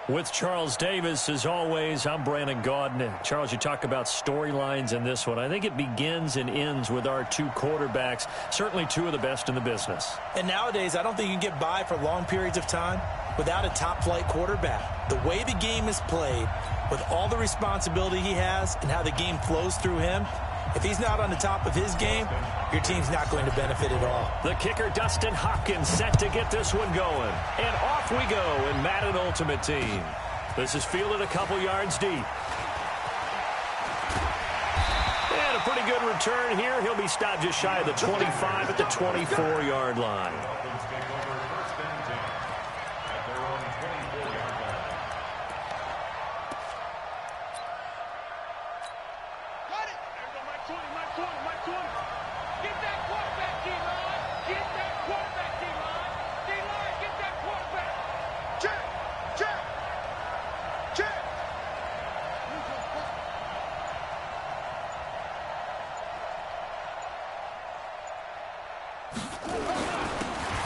With Charles Davis, as always, I'm Brandon Gaudin. Charles, you talk about storylines in this one. I think it begins and ends with our two quarterbacks, certainly two of the best in the business. And nowadays, I don't think you can get by for long periods of time without a top-flight quarterback. The way the game is played, with all the responsibility he has and how the game flows through him, if he's not on the top of his game, your team's not going to benefit at all. The kicker, Dustin Hopkins, set to get this one going. And off we go in Madden Ultimate Team. This is fielded a couple yards deep. And a pretty good return here. He'll be stopped just shy of the 25 at the 24-yard line.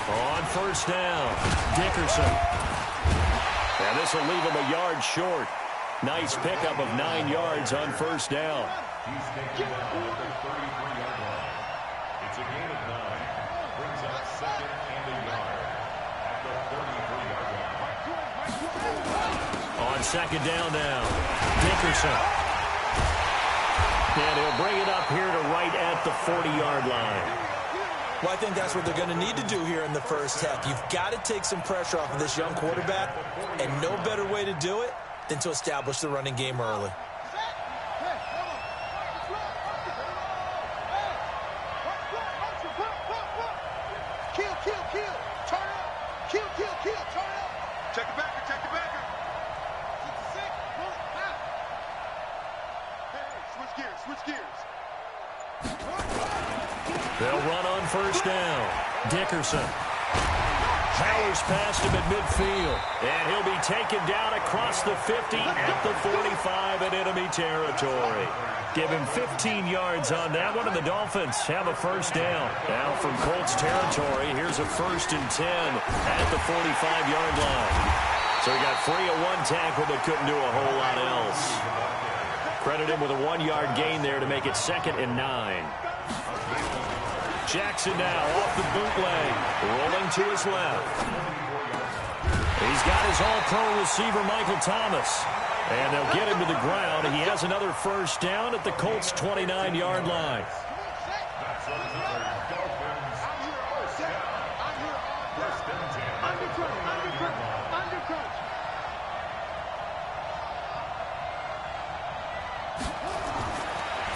On first down, Dickerson. And this will leave him a yard short. Nice pickup of 9 yards on first down. He's taken down at the 33-yard line. It's a gain of 9. Brings up second and a yard at the 33-yard line. On second down now, Dickerson. And he'll bring it up here to right at the 40-yard line. Well, I think that's what they're going to need to do here in the first half. You've got to take some pressure off of this young quarterback, and no better way to do it than to establish the running game early. They'll run on first down. Dickerson powers past him at midfield. And he'll be taken down across the 50 at the 45 in enemy territory. Give him 15 yards on that one, and the Dolphins have a first down. Now from Colts territory, here's a 1st and 10 at the 45-yard line. So he got free of one tackle but couldn't do a whole lot else. Credit him with a 1-yard gain there to make it 2nd and 9. Jackson now off the bootleg, rolling to his left. He's got his all-pro receiver, Michael Thomas. And they'll get him to the ground. He has another first down at the Colts' 29-yard line.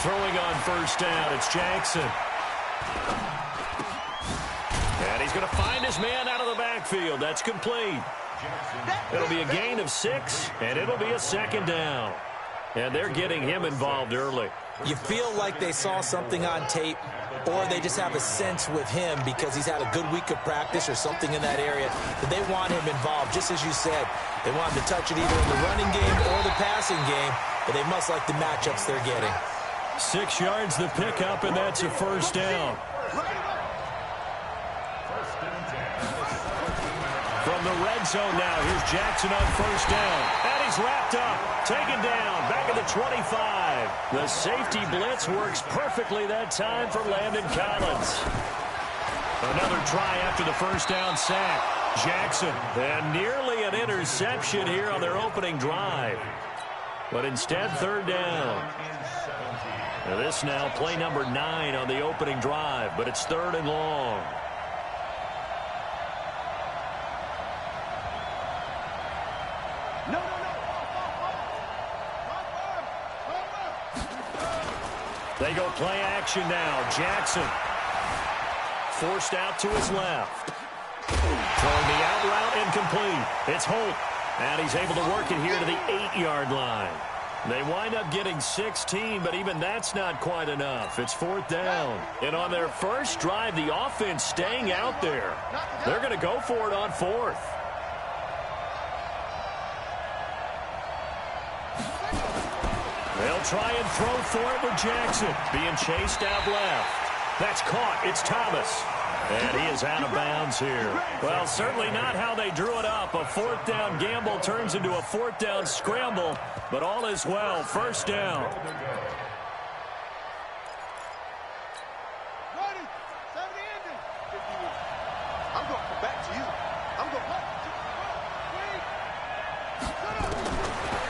Throwing on first down, it's Jackson. And he's going to find his man out of the backfield. That's complete. It'll be a gain of 6, and it'll be a 2nd down. And they're getting him involved early. You feel like they saw something on tape, or they just have a sense with him because he's had a good week of practice or something in that area that they want him involved. Just as you said, they want him to touch it either in the running game or the passing game, but they must like the matchups they're getting. 6 yards the pickup, and that's a first down. From the red zone now, here's Jackson on first down. And he's wrapped up, taken down, back at the 25. The safety blitz works perfectly that time for Landon Collins. Another try after the first down sack. Jackson, and nearly an interception here on their opening drive. But instead, 3rd down. Now this now play number 9 on the opening drive, but it's 3rd and long. They go play action now. Jackson forced out to his left. Throwing the out route incomplete. It's Holt. And he's able to work it here to the 8-yard line. They wind up getting 16, but even that's not quite enough. It's 4th down. And on their first drive, the offense staying out there. They're going to go for it on 4th. They'll try and throw for it with Jackson. Being chased out left. That's caught. It's Thomas. And he is out of bounds here. Well, certainly not how they drew it up. A fourth down gamble turns into a fourth down scramble, but all is well. First down.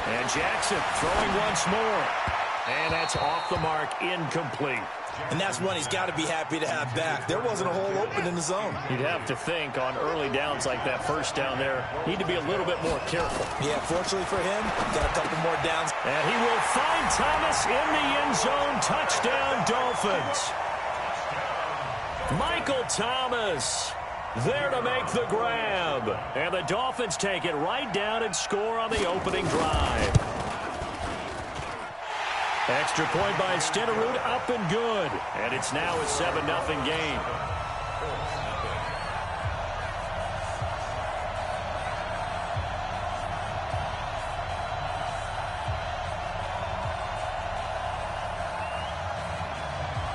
And Jackson throwing once more. And that's off the mark, incomplete. And that's one he's got to be happy to have back. There wasn't a hole open in the zone. You'd have to think on early downs like that first down there, need to be a little bit more careful. Yeah, fortunately for him, got a couple more downs. And he will find Thomas in the end zone. Touchdown, Dolphins. Michael Thomas there to make the grab. And the Dolphins take it right down and score on the opening drive. Extra point by Stenerud, up and good. And it's now a 7-0 game.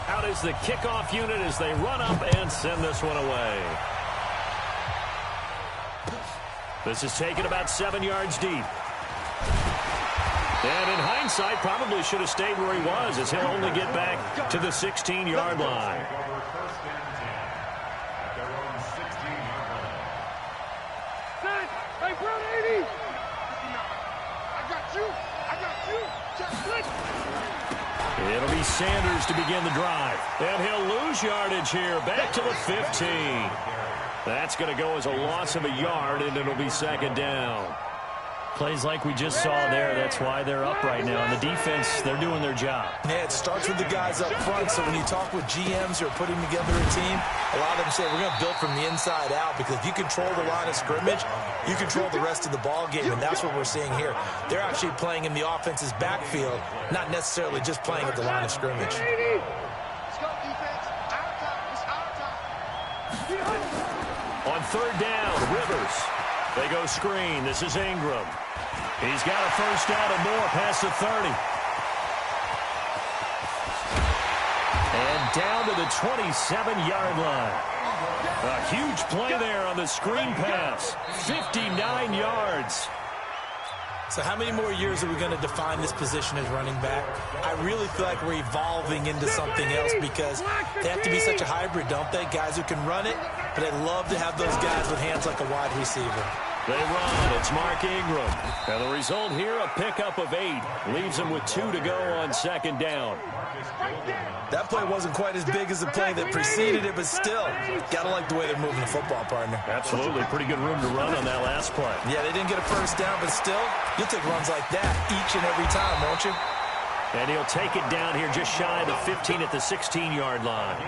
Out is the kickoff unit as they run up and send this one away. This is taken about 7 yards deep. And in hindsight, probably should have stayed where he was, as he'll only get back to the 16-yard line. It'll be Sanders to begin the drive. And he'll lose yardage here, back to the 15. That's going to go as a loss of a yard, and it'll be second down. Plays like we just saw there, that's why they're up right now. And the defense, they're doing their job. Yeah, it starts with the guys up front. So when you talk with GMs who are putting together a team, a lot of them say we're going to build from the inside out, because if you control the line of scrimmage, you control the rest of the ball game, and that's what we're seeing here. They're actually playing in the offense's backfield, not necessarily just playing at the line of scrimmage. On third down, Rivers. They go screen. This is Ingram. He's got a first down and more past the 30. And down to the 27-yard line. A huge play there on the screen pass. 59 yards. So how many more years are we going to define this position as running back? I really feel like we're evolving into something else, because they have to be such a hybrid, don't they? Guys who can run it, but I'd love to have those guys with hands like a wide receiver. They run. It's Mark Ingram. And the result here, a pickup of 8. Leaves them with 2 to go on second down. That play wasn't quite as big as the play that preceded it, but still, got to like the way they're moving the football, partner. Absolutely. Pretty good room to run on that last play. Yeah, they didn't get a first down, but still, you'll take runs like that each and every time, won't you? And he'll take it down here just shy of the 15 at the 16-yard line.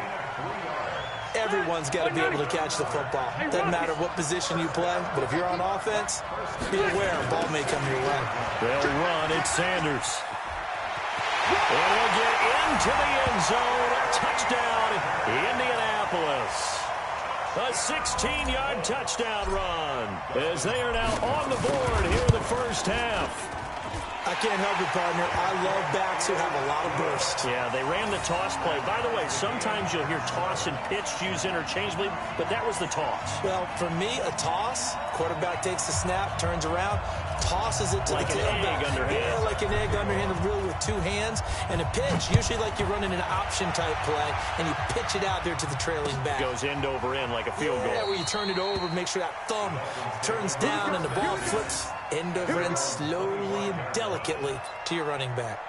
Everyone's got to be able to catch the football. Doesn't matter what position you play, but if you're on offense, be aware a ball may come your way. They'll run. It's Sanders. And he'll get into the end zone. Touchdown, Indianapolis. A 16-yard touchdown run, as they are now on the board here in the first half. I can't help it, partner. I love backs who have a lot of burst. Yeah, they ran the toss play. By the way, sometimes you'll hear toss and pitch used interchangeably, but that was the toss. Well, for me, a toss, quarterback takes the snap, turns around, tosses it to like the tailback. Like an egg underhand. Yeah, like an egg underhand, really with 2 hands. And a pitch, usually like you're running an option-type play, and you pitch it out there to the trailing back. Goes end over end like a field goal. Yeah, where you turn it over, make sure that thumb turns down, and the ball flips end over end slowly and delicately to your running back.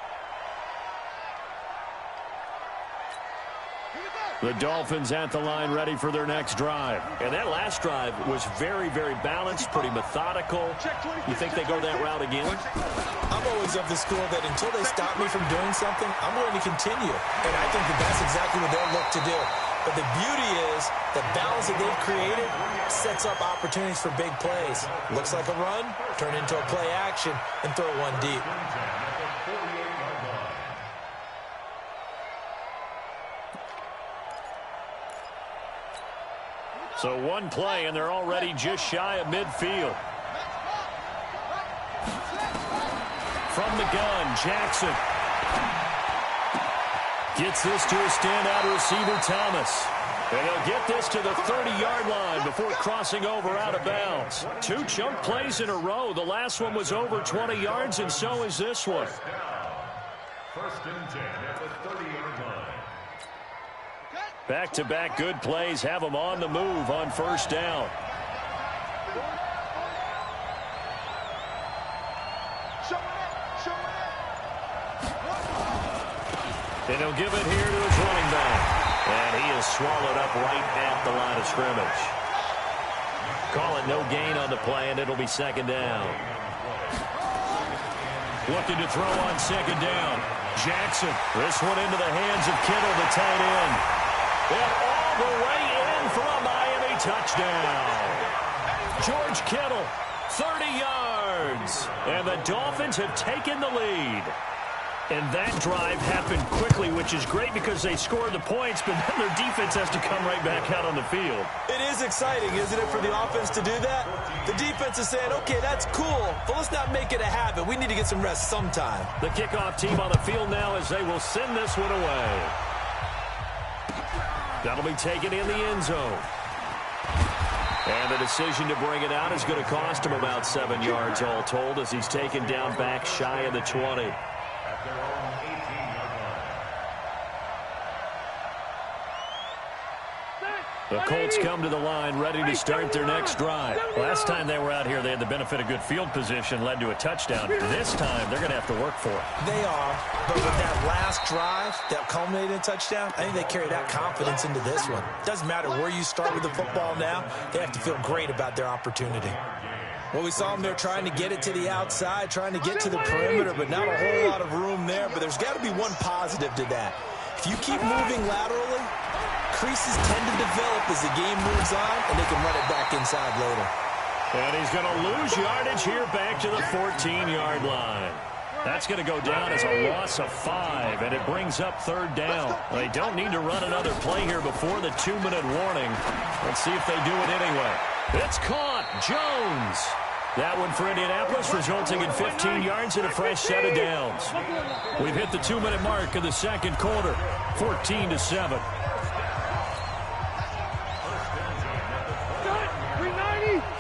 The Dolphins at the line ready for their next drive. And that last drive was very, very balanced, pretty methodical. You think they go that route again? I'm always of the school that until they stop me from doing something, I'm going to continue. And I think that that's exactly what they'll look to do. But the beauty is the balance that they've created sets up opportunities for big plays. Looks like a run, turn into a play action, and throw one deep. So one play, and they're already just shy of midfield. From the gun, Jackson gets this to a standout receiver, Thomas. And he'll get this to the 30-yard line before crossing over out of bounds. 2 chunk plays in a row. The last one was over 20 yards, and so is this one. First and 10 at the 30-yard line. Back-to-back good plays have them on the move on first down. And he'll give it here to his running back. And he is swallowed up right at the line of scrimmage. Call it no gain on the play, and it'll be second down. Looking to throw on second down. Jackson. This one into the hands of Kittle, the tight end. And all the way in for a Miami touchdown. George Kittle, 30 yards. And the Dolphins have taken the lead. And that drive happened quickly, which is great because they scored the points, but then their defense has to come right back out on the field. It is exciting, isn't it, for the offense to do that? The defense is saying, okay, that's cool, but let's not make it a habit. We need to get some rest sometime. The kickoff team on the field now as they will send this one away. That'll be taken in the end zone. And the decision to bring it out is going to cost him about 7 yards all told as he's taken down back shy of the 20. Their own 18-yard line. The Colts come to the line ready to start their next drive. Last time they were out here, they had the benefit of good field position, led to a touchdown. This time, they're going to have to work for it. They are, but with that last drive that culminated in a touchdown, I think they carry that confidence into this one. Doesn't matter where you start with the football now, they have to feel great about their opportunity. Well, we saw them there trying to get it to the outside, trying to get to the perimeter, but not a whole lot of room there. But there's got to be one positive to that. If you keep moving laterally, creases tend to develop as the game moves on, and they can run it back inside later. And he's going to lose yardage here back to the 14-yard line. That's going to go down as a loss of 5, and it brings up third down. They don't need to run another play here before the 2-minute warning. Let's see if they do it anyway. It's caught. Jones. That one for Indianapolis, resulting in 15 yards and a fresh set of downs. We've hit the 2-minute mark of the second quarter, 14-7.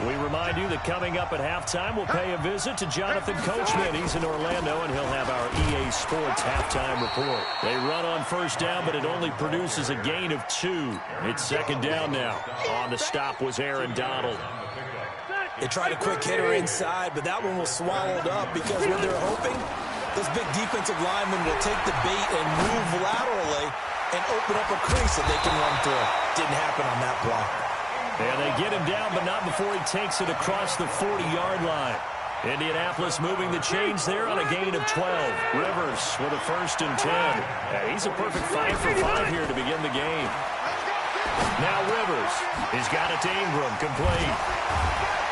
We remind you that coming up at halftime, we'll pay a visit to Jonathan Coachman. He's in Orlando, and he'll have our EA Sports halftime report. They run on first down, but it only produces a gain of 2. It's second down now. On the stop was Aaron Donald. They tried a quick hitter inside, but that one was swallowed up because what they're hoping, those big defensive linemen will take the bait and move laterally and open up a crease that they can run through. Didn't happen on that play. And they get him down, but not before he takes it across the 40-yard line. Indianapolis moving the chains there on a gain of 12. Rivers with a first and 10. And he's a perfect 5 for 5 here to begin the game. Now Rivers. He's got it to Ingram, complete.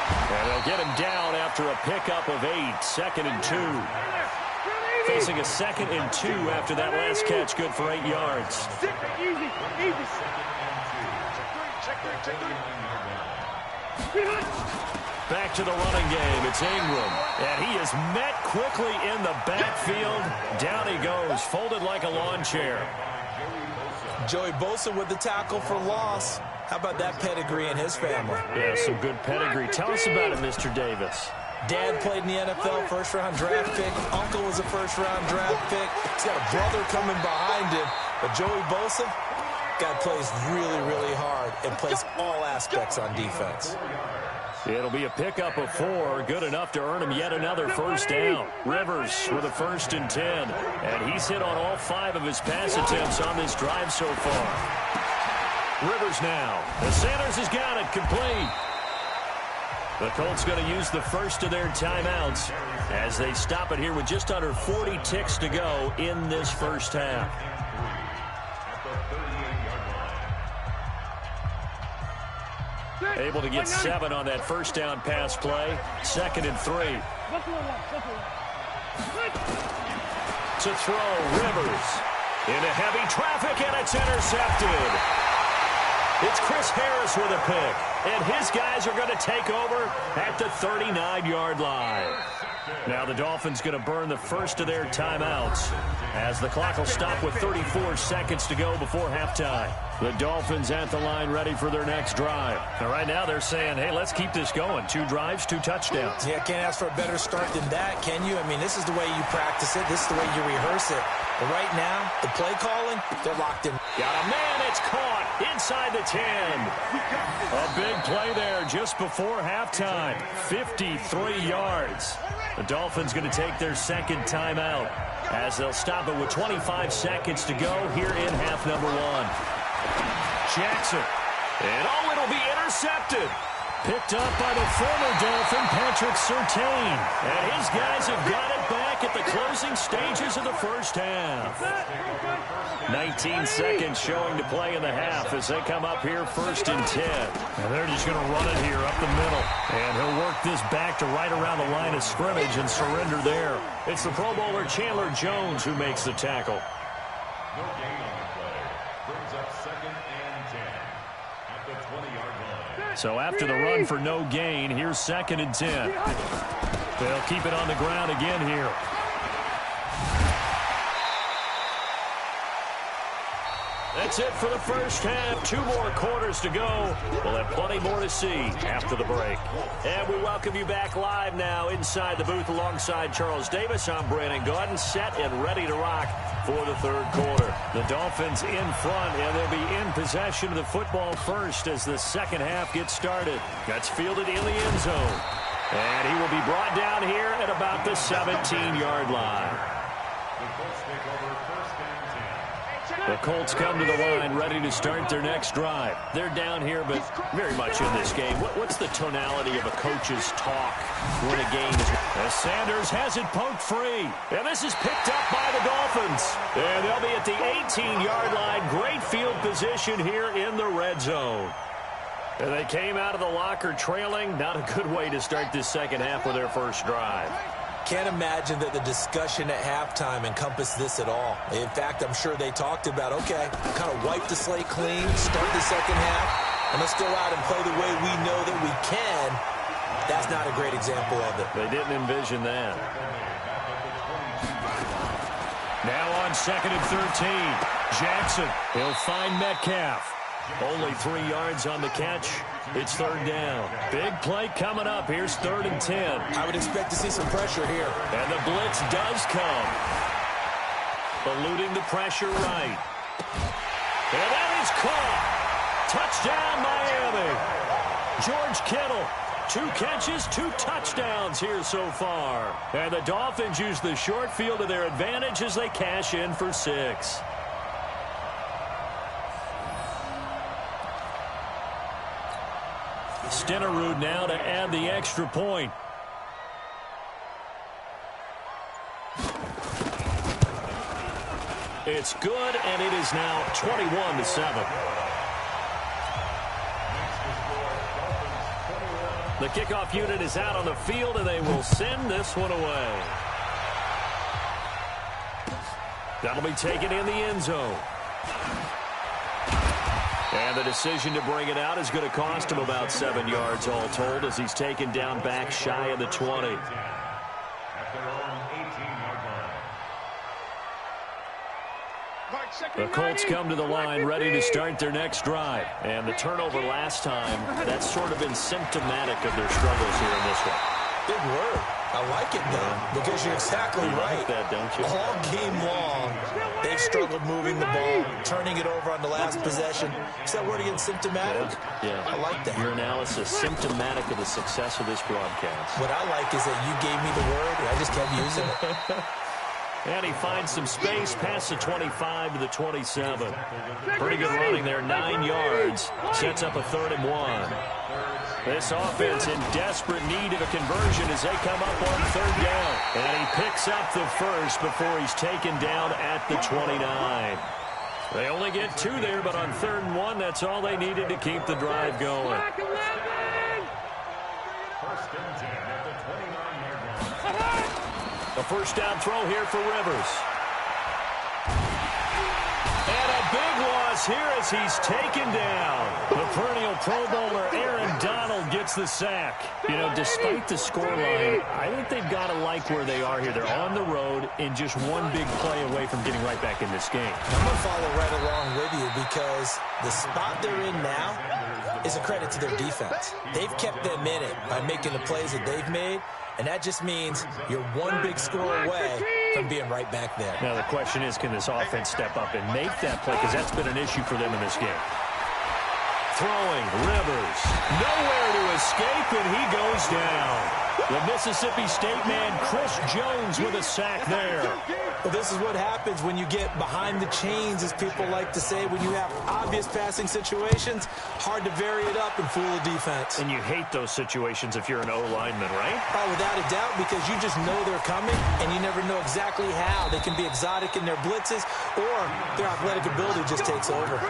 And they'll get him down after a pickup of 8, second and 2. Facing a second and 2 after that last catch, good for 8 yards. Back to the running game. It's Ingram. And he is met quickly in the backfield. Down he goes, folded like a lawn chair. Joey Bosa with the tackle for loss. How about that pedigree in his family? Yeah, some good pedigree. Tell us about it, Mr. Davis. Dad played in the NFL, first-round draft pick. Uncle was a first-round draft pick. He's got a brother coming behind him. But Joey Bosa, guy plays really, really hard and plays all aspects on defense. It'll be a pickup of 4, good enough to earn him yet another first down. Rivers with a first and 10, and he's hit on all 5 of his pass attempts on this drive so far. Rivers now. The Sanders has got it, complete. The Colts going to use the first of their timeouts as they stop it here with just under 40 ticks to go in this first half. Able to get 7 on that first down pass play. Second and 3. To throw, Rivers. Into heavy traffic, and it's intercepted. It's Chris Harris with a pick. And his guys are going to take over at the 39-yard line. Now the Dolphins going to burn the first of their timeouts as the clock will stop with 34 seconds to go before halftime. The Dolphins at the line ready for their next drive. Now right now they're saying, hey, let's keep this going. 2 drives, 2 touchdowns. Yeah, can't ask for a better start than that, can you? I mean, this is the way you practice it. This is the way you rehearse it. But right now, the play calling, they're locked in. Got a man, it's caught inside the 10. A big play there just before halftime. 53 yards. The Dolphins going to take their second timeout as they'll stop it with 25 seconds to go here in half number 1. Jackson. And it'll be intercepted. Picked up by the former Dolphin, Patrick Surtain. And his guys have got it back at the closing stages of the first half. 19 seconds showing to play in the half as they come up here first and 10. And they're just going to run it here up the middle. And he'll work this back to right around the line of scrimmage and surrender there. It's the Pro Bowler Chandler Jones who makes the tackle. No gain on the play. Brings up second and 10 at the 20-yard line. So after the run for no gain, here's second and 10. They'll keep it on the ground again here. That's it for the first half. 2 more quarters to go. We'll have plenty more to see after the break. And we welcome you back live now inside the booth alongside Charles Davis. I'm Brandon Gaudin, set and ready to rock for the third quarter. The Dolphins in front, and they'll be in possession of the football first as the second half gets started. That's fielded in the end zone. And he will be brought down here at about the 17-yard line. The Colts take over first and 10. The Colts come to the line ready to start their next drive. They're down here, but very much in this game. What's the tonality of a coach's talk when a game is... As Sanders has it poked free. And this is picked up by the Dolphins. And they'll be at the 18-yard line. Great field position here in the red zone. And they came out of the locker trailing. Not a good way to start this second half with their first drive. Can't imagine that the discussion at halftime encompassed this at all. In fact, I'm sure they talked about, okay, kind of wipe the slate clean, start the second half, and let's go out and play the way we know that we can. That's not a great example of it. They didn't envision that. Now on second and 13, Jackson. He'll find Metcalf. Only 3 yards on the catch. It's third down. Big play coming up. Here's third and 10. I would expect to see some pressure here. And the blitz does come. Eluding the pressure right. And that is caught. Touchdown, Miami. George Kittle. 2 catches, 2 touchdowns here so far. And the Dolphins use the short field to their advantage as they cash in for 6. Stenerud now to add the extra point. It's good, and it is now 21-7. The kickoff unit is out on the field, and they will send this one away. That'll be taken in the end zone. And the decision to bring it out is going to cost him about 7 yards all told as he's taken down back shy of the 20. The Colts come to the line ready to start their next drive. And the turnover last time, that's sort of been symptomatic of their struggles here in this one. Big word. I like it, though, because you're exactly right. Like that, don't you? All game long, they've struggled moving the ball, turning it over on the last possession. Is that word again, symptomatic? Yeah. I like that. Your analysis, symptomatic of the success of this broadcast. What I like is that you gave me the word, and I just kept using it. And he finds some space past the 25 to the 27. Pretty good running there, 9 yards. Sets up a 3rd and 1. This offense in desperate need of a conversion as they come up on 3rd down. And he picks up the first before he's taken down at the 29. They only get 2 there, but on 3rd and 1, that's all they needed to keep the drive going. First and 10 at the 29-yard line. A first down throw here for Rivers. And a big one loss here as he's taken down. The perennial Pro Bowler Aaron Donald gets the sack. You know, despite the scoreline, I think they've got to like where they are here. They're on the road and just one big play away from getting right back in this game. I'm going to follow right along with you because the spot they're in now is a credit to their defense. They've kept them in it by making the plays that they've made, and that just means you're one big score away from being right back there. Now the question is, can this offense step up and make that play? Because that's been an issue for them in this game. Throwing, Rivers. Nowhere to escape, and he goes down. The Mississippi State man, Chris Jones, with a sack there. Well, this is what happens when you get behind the chains, as people like to say. When you have obvious passing situations, hard to vary it up and fool the defense. And you hate those situations if you're an O-lineman, right? Oh, without a doubt, because you just know they're coming, and you never know exactly how. They can be exotic in their blitzes, or their athletic ability just takes over.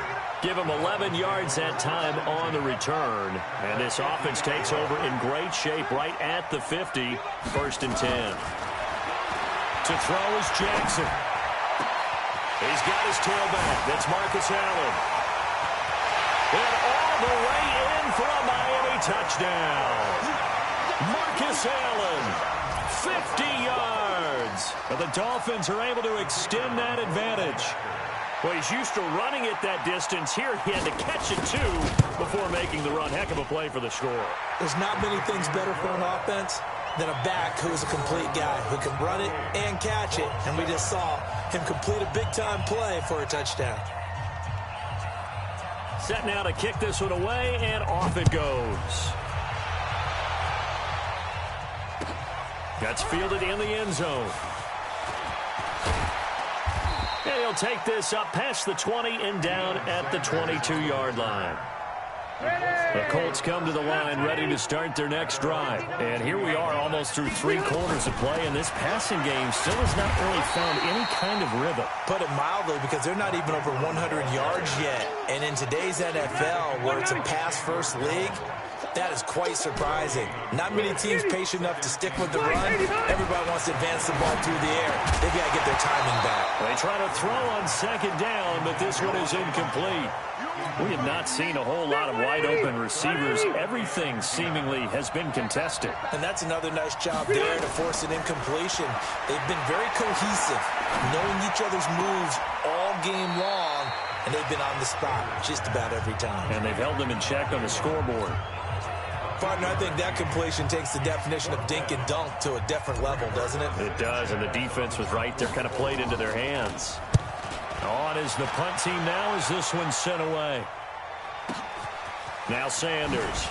Give them 11 yards that time on the return. And this offense takes over in great shape right at the 50. 1st and 10. To throw is Jackson. He's got his tailback. That's Marcus Allen. And all the way in for a Miami touchdown. Marcus Allen, 50 yards. But the Dolphins are able to extend that advantage. Well, he's used to running it that distance. Here he had to catch it, too, before making the run. Heck of a play for the score. There's not many things better for an offense than a back who is a complete guy who can run it and catch it. And we just saw him complete a big-time play for a touchdown. Set now to kick this one away, and off it goes. That's fielded in the end zone. And he'll take this up past the 20 and down at the 22-yard line. The Colts come to the line ready to start their next drive. And here we are almost through 3 quarters of play, and this passing game still has not really found any kind of rhythm. Put it mildly, because they're not even over 100 yards yet. And in today's NFL, where it's a pass-first league, that is quite surprising. Not many teams patient enough to stick with the run. Everybody wants to advance the ball through the air. They've got to get their timing back. They try to throw on 2nd down, but this one is incomplete. We have not seen a whole lot of wide-open receivers. Everything seemingly has been contested. And that's another nice job there to force an incompletion. They've been very cohesive, knowing each other's moves all game long, and they've been on the spot just about every time. And they've held them in check on the scoreboard. Partner, I think that completion takes the definition of dink and dunk to a different level, doesn't it? It does, and the defense was right there, kind of played into their hands. On is the punt team now as this one's sent away. Now Sanders.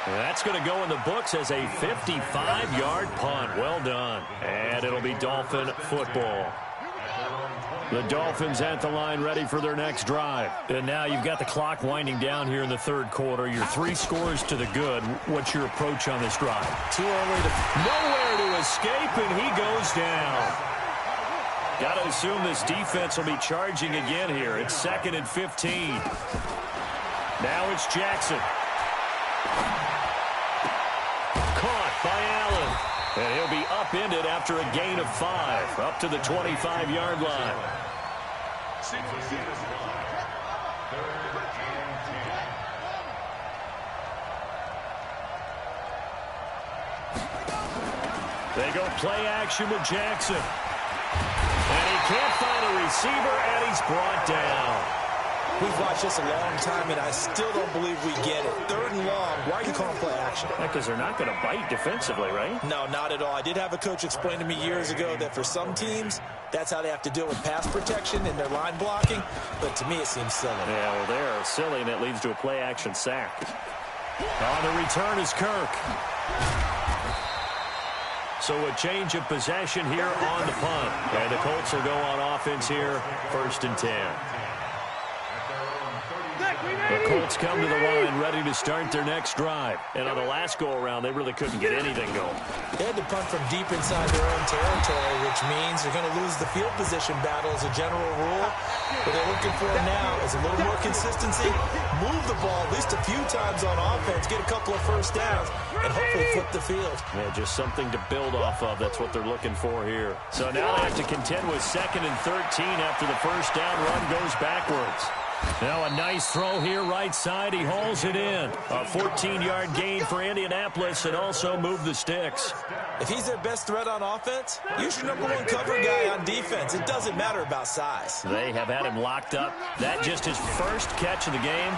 That's going to go in the books as a 55-yard punt. Well done. And it'll be Dolphin football. The Dolphins at the line ready for their next drive. And now you've got the clock winding down here in the 3rd quarter. Your 3 scores to the good. What's your approach on this drive? Too early to... Nowhere to escape, and he goes down. Got to assume this defense will be charging again here. It's 2nd and 15. Now it's Jackson. Caught by Allen. And he'll be upended after a gain of 5, up to the 25-yard line. They go play action with Jackson. And he can't find a receiver, and he's brought down. We've watched this a long time, and I still don't believe we get it. 3rd and long. Why are you calling play action? Because they're not going to bite defensively, right? No, not at all. I did have a coach explain to me years ago that for some teams, that's how they have to deal with pass protection and their line blocking. But to me, it seems silly. Yeah, well, they're silly, and it leads to a play action sack. On the return is Kirk. So a change of possession here on the punt. And the Colts will go on offense here, 1st and 10. The Colts Colts come to the line ready to start their next drive. And on the last go-around, they really couldn't get anything going. They had to punt from deep inside their own territory, which means they're going to lose the field position battle as a general rule. What they're looking for now is a little more consistency, move the ball at least a few times on offense, get a couple of first downs, and hopefully flip the field. Yeah, just something to build off of. That's what they're looking for here. So now they have to contend with 2nd and 13 after the first down run goes backwards. Now a nice throw here right side. He hauls it in. A 14-yard gain for Indianapolis and also move the sticks. If he's their best threat on offense, use your #1 cover guy on defense. It doesn't matter about size. They have had him locked up. That just his first catch of the game.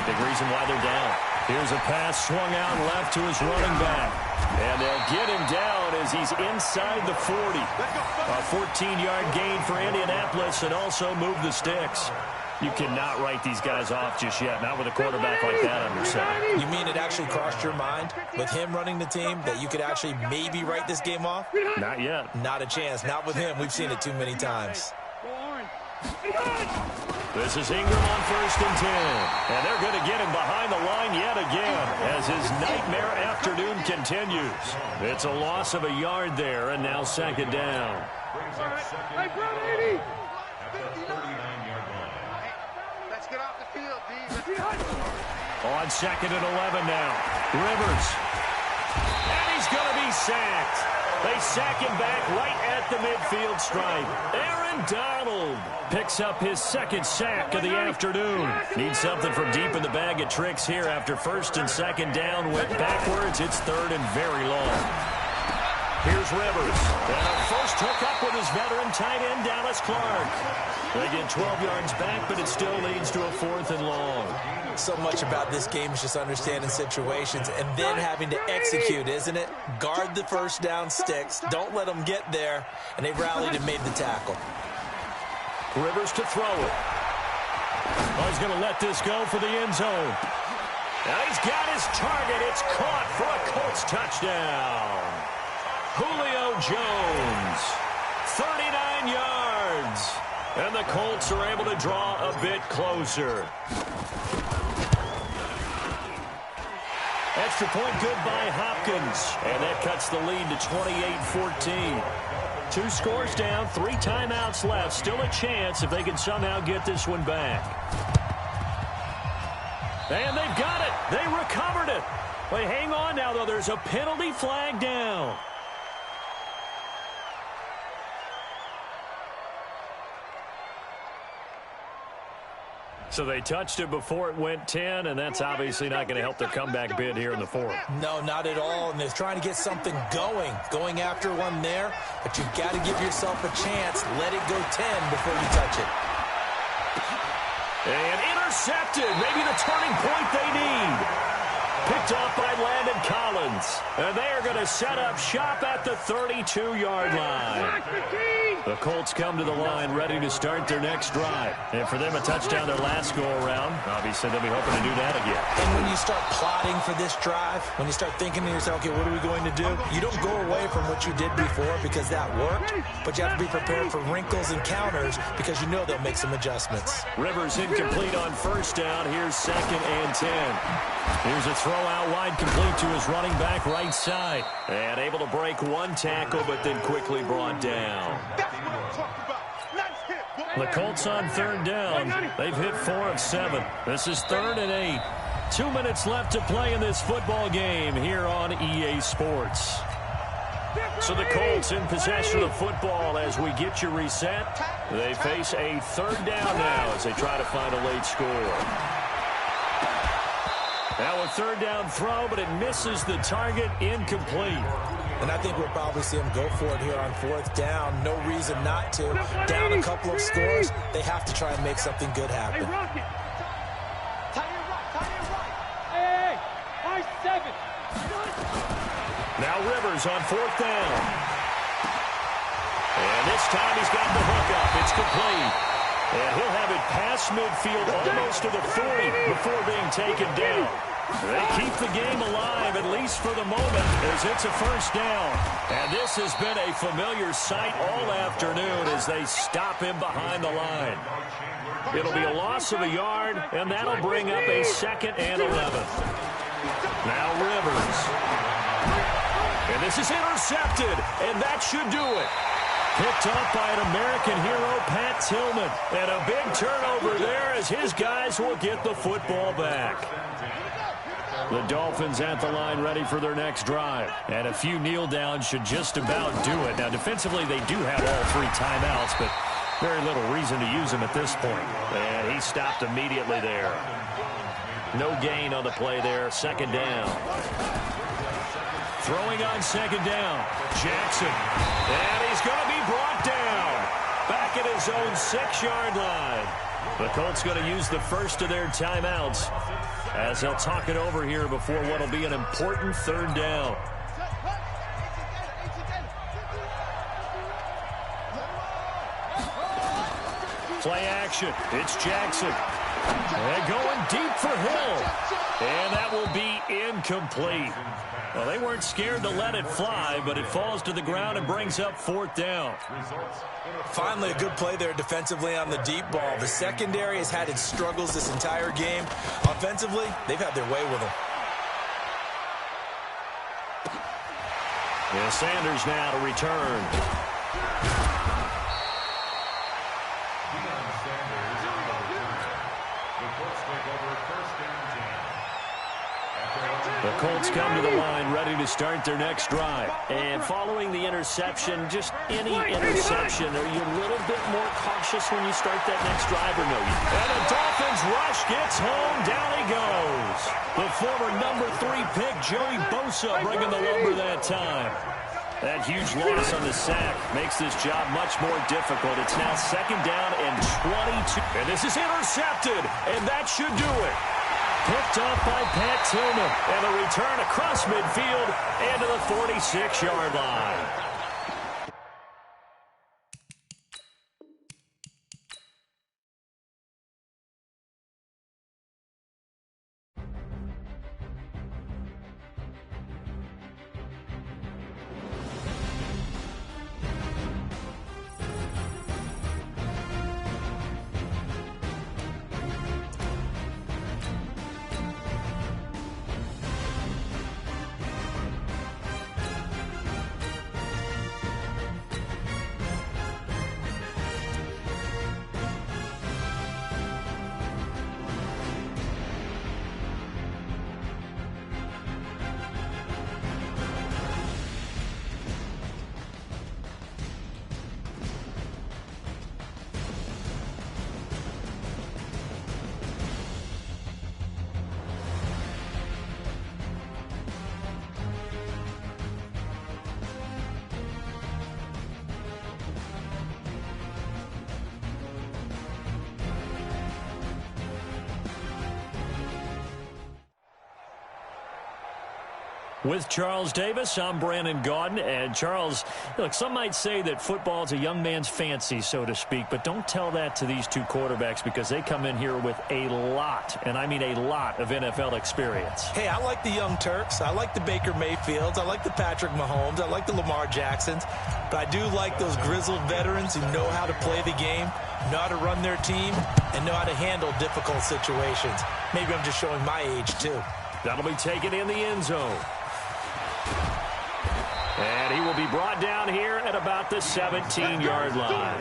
Big reason why they're down. Here's a pass swung out left to his running back. And they'll get him down as he's inside the 40. A 14-yard gain for Indianapolis and also move the sticks. You cannot write these guys off just yet, not with a quarterback like that under center. You mean it actually crossed your mind with him running the team that you could actually maybe write this game off? Not yet. Not a chance. Not with him. We've seen it too many times. This is Ingram on 1st and 10. And they're going to get him behind the line yet again as his nightmare afternoon continues. It's a loss of a yard there, and now 2nd down. Hey, Brad, 80. At the 39-yard line. Let's get off the field, D. On 2nd and 11 now. Rivers. And he's going to be sacked. They sack him back right at the midfield stripe. Aaron Donald picks up his 2nd sack of the afternoon. Needs something from deep in the bag of tricks here after 1st and 2nd down. Went backwards. It's 3rd and very long. Here's Rivers. And a first hookup with his veteran tight end, Dallas Clark. They get 12 yards back, but it still leads to a 4th and long. So much about this game is just understanding situations and then having to execute, isn't it? Guard the first down sticks. Don't let them get there. And they rallied and made the tackle. Rivers to throw it. Oh, he's going to let this go for the end zone. Now he's got his target. It's caught for a Colts touchdown. Julio Jones, 39 yards. And the Colts are able to draw a bit closer. Extra point good by Hopkins. And that cuts the lead to 28-14. 2 scores down, 3 timeouts left. Still a chance if they can somehow get this one back. And they've got it. They recovered it. But hang on now, though. There's a penalty flag down. So they touched it before it went 10, and that's obviously not going to help their comeback bid here in the 4th. No, not at all. And they're trying to get something going after one there. But you've got to give yourself a chance. Let it go 10 before you touch it. And intercepted. Maybe the turning point they need. Picked off by Landon Collins. And they are going to set up shop at the 32-yard line. The Colts come to the line ready to start their next drive. And for them, a touchdown their last go-around. Obviously, they'll be hoping to do that again. And when you start plotting for this drive, when you start thinking to yourself, okay, what are we going to do? You don't go away from what you did before because that worked, but you have to be prepared for wrinkles and counters because you know they'll make some adjustments. Rivers incomplete on 1st down. Here's 2nd and 10. Here's a throw out wide complete to his running back right side. And able to break 1 tackle, but then quickly brought down. The Colts on 3rd down. They've hit 4 of 7. This is 3rd and 8. 2 minutes left to play in this football game here on EA Sports. So the Colts in possession of the football as we get you reset. They face a 3rd down now as they try to find a late score. Now a 3rd down throw, but it misses the target, incomplete. And I think we'll probably see them go for it here on 4th down. No reason not to. Down a couple of scores, they have to try and make something good happen. Hey, 7. Now Rivers on 4th down. And this time he's got the hookup. It's complete. And he'll have it past midfield almost to the 40 before being taken down. They keep the game alive, at least for the moment, as it's a first down. And this has been a familiar sight all afternoon as they stop him behind the line. It'll be a loss of a yard, and that'll bring up a 2nd and 11. Now Rivers. And this is intercepted, and that should do it. Picked up by an American hero, Pat Tillman. And a big turnover there as his guys will get the football back. The Dolphins at the line ready for their next drive. And a few kneel downs should just about do it. Now, defensively, they do have all 3 timeouts, but very little reason to use them at this point. And he stopped immediately there. No gain on the play there. 2nd down. Throwing on 2nd down. Jackson. And he's going to be brought down. Back at his own 6-yard line. The Colts going to use the first of their timeouts as they'll talk it over here before what will be an important 3rd down. Play action. It's Jackson. And going deep for Hill. And that will be incomplete. Well, they weren't scared to let it fly, but it falls to the ground and brings up 4th down. Finally, a good play there defensively on the deep ball. The secondary has had its struggles this entire game. Offensively, they've had their way with them. And Sanders now to return. The Colts come to the line ready to start their next drive. And following the interception, just any interception, are you a little bit more cautious when you start that next drive or no? And the Dolphins rush gets home. Down he goes. The former number 3 pick, Joey Bosa, bringing the lumber that time. That huge loss on the sack makes this job much more difficult. It's now 2nd down and 22. And this is intercepted, and that should do it. Picked up by Pat Tillman. And a return across midfield and to the 46-yard line. With Charles Davis, I'm Brandon Gaudin. And Charles, look, some might say that football is a young man's fancy, so to speak, but don't tell that to these 2 quarterbacks because they come in here with a lot, and I mean a lot, of NFL experience. Hey, I like the young Turks. I like the Baker Mayfields. I like the Patrick Mahomes. I like the Lamar Jacksons. But I do like those grizzled veterans who know how to play the game, know how to run their team, and know how to handle difficult situations. Maybe I'm just showing my age, too. That'll be taken in the end zone. And he will be brought down here at about the 17-yard line.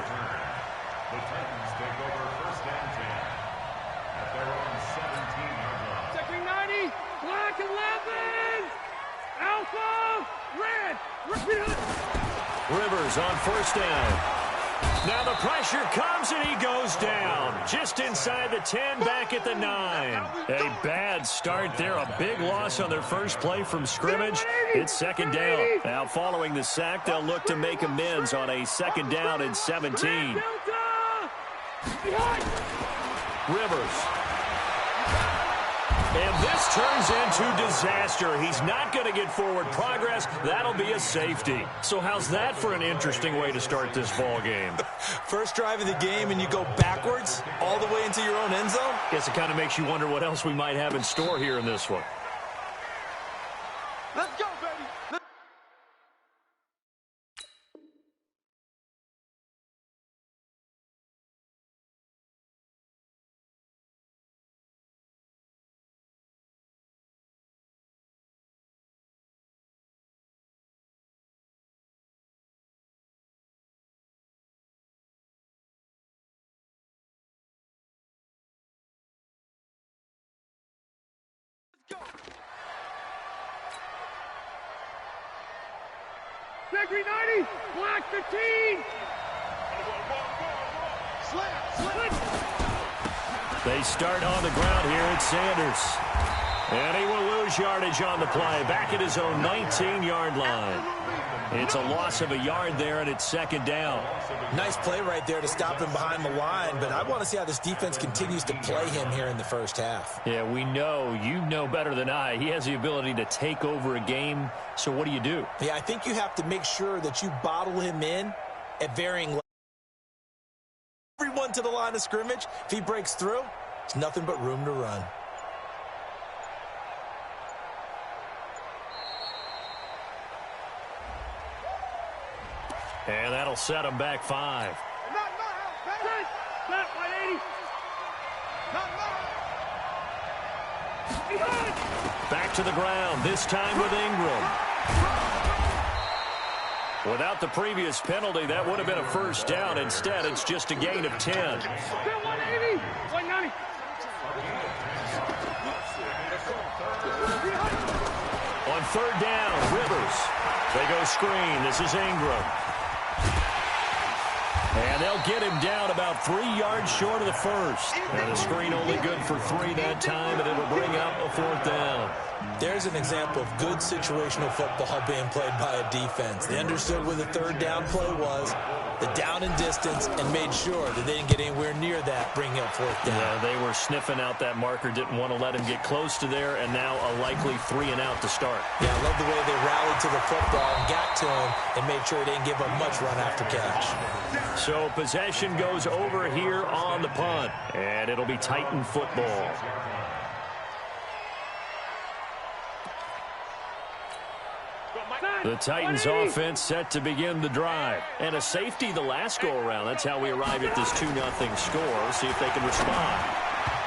The Titans take over 1st and 10 at their own 17-yard line. Checking 90, black 11, alpha, red. Rivers on 1st down. Now the pressure comes and he goes down. Just inside the 10, back at the 9. A bad start there. A big loss on their first play from scrimmage. It's 2nd down. Now following the sack, they'll look to make amends on a 2nd down and 17. Rivers. And this turns into disaster. He's not going to get forward progress. That'll be a safety. So how's that for an interesting way to start this ball game? First drive of the game and you go backwards all the way into your own end zone? Guess it kind of makes you wonder what else we might have in store here in this one. Let's go, baby. Victory 90, black 15. They start on the ground here at Sanders. And he will lose yardage on the play. Back at his own 19-yard line. It's a loss of a yard there, and it's second down. Nice play right there to stop him behind the line, but I want to see how this defense continues to play him here in the first half. Yeah, we know. You know better than I. He has the ability to take over a game, so what do you do? Yeah, I think you have to make sure that you bottle him in at varying levels. Everyone to the line of scrimmage. If he breaks through, it's nothing but room to run. And that'll set him back 5. Not 180. Back to the ground, this time with Ingram. Without the previous penalty, that would have been a first down. Instead, it's just a gain of 10. Still 180. 190. On third down, Rivers. They go screen. This is Ingram. And they'll get him down about 3 yards short of the first. And the screen only good for 3 that time, and it'll bring up a fourth down. There's an example of good situational football being played by a defense. They understood where the third down play was, the down and distance, and made sure that they didn't get anywhere near that, bringing up fourth down. Yeah, they were sniffing out that marker, didn't want to let him get close to there, and now a likely 3 and out to start. Yeah, I love the way they rallied to the football and got to him and made sure he didn't give up much run after catch. So possession goes over here on the punt, and it'll be Titan football. The Titans offense set to begin the drive. And a safety the last go-around. That's how we arrived at this 2-0 score. See if they can respond.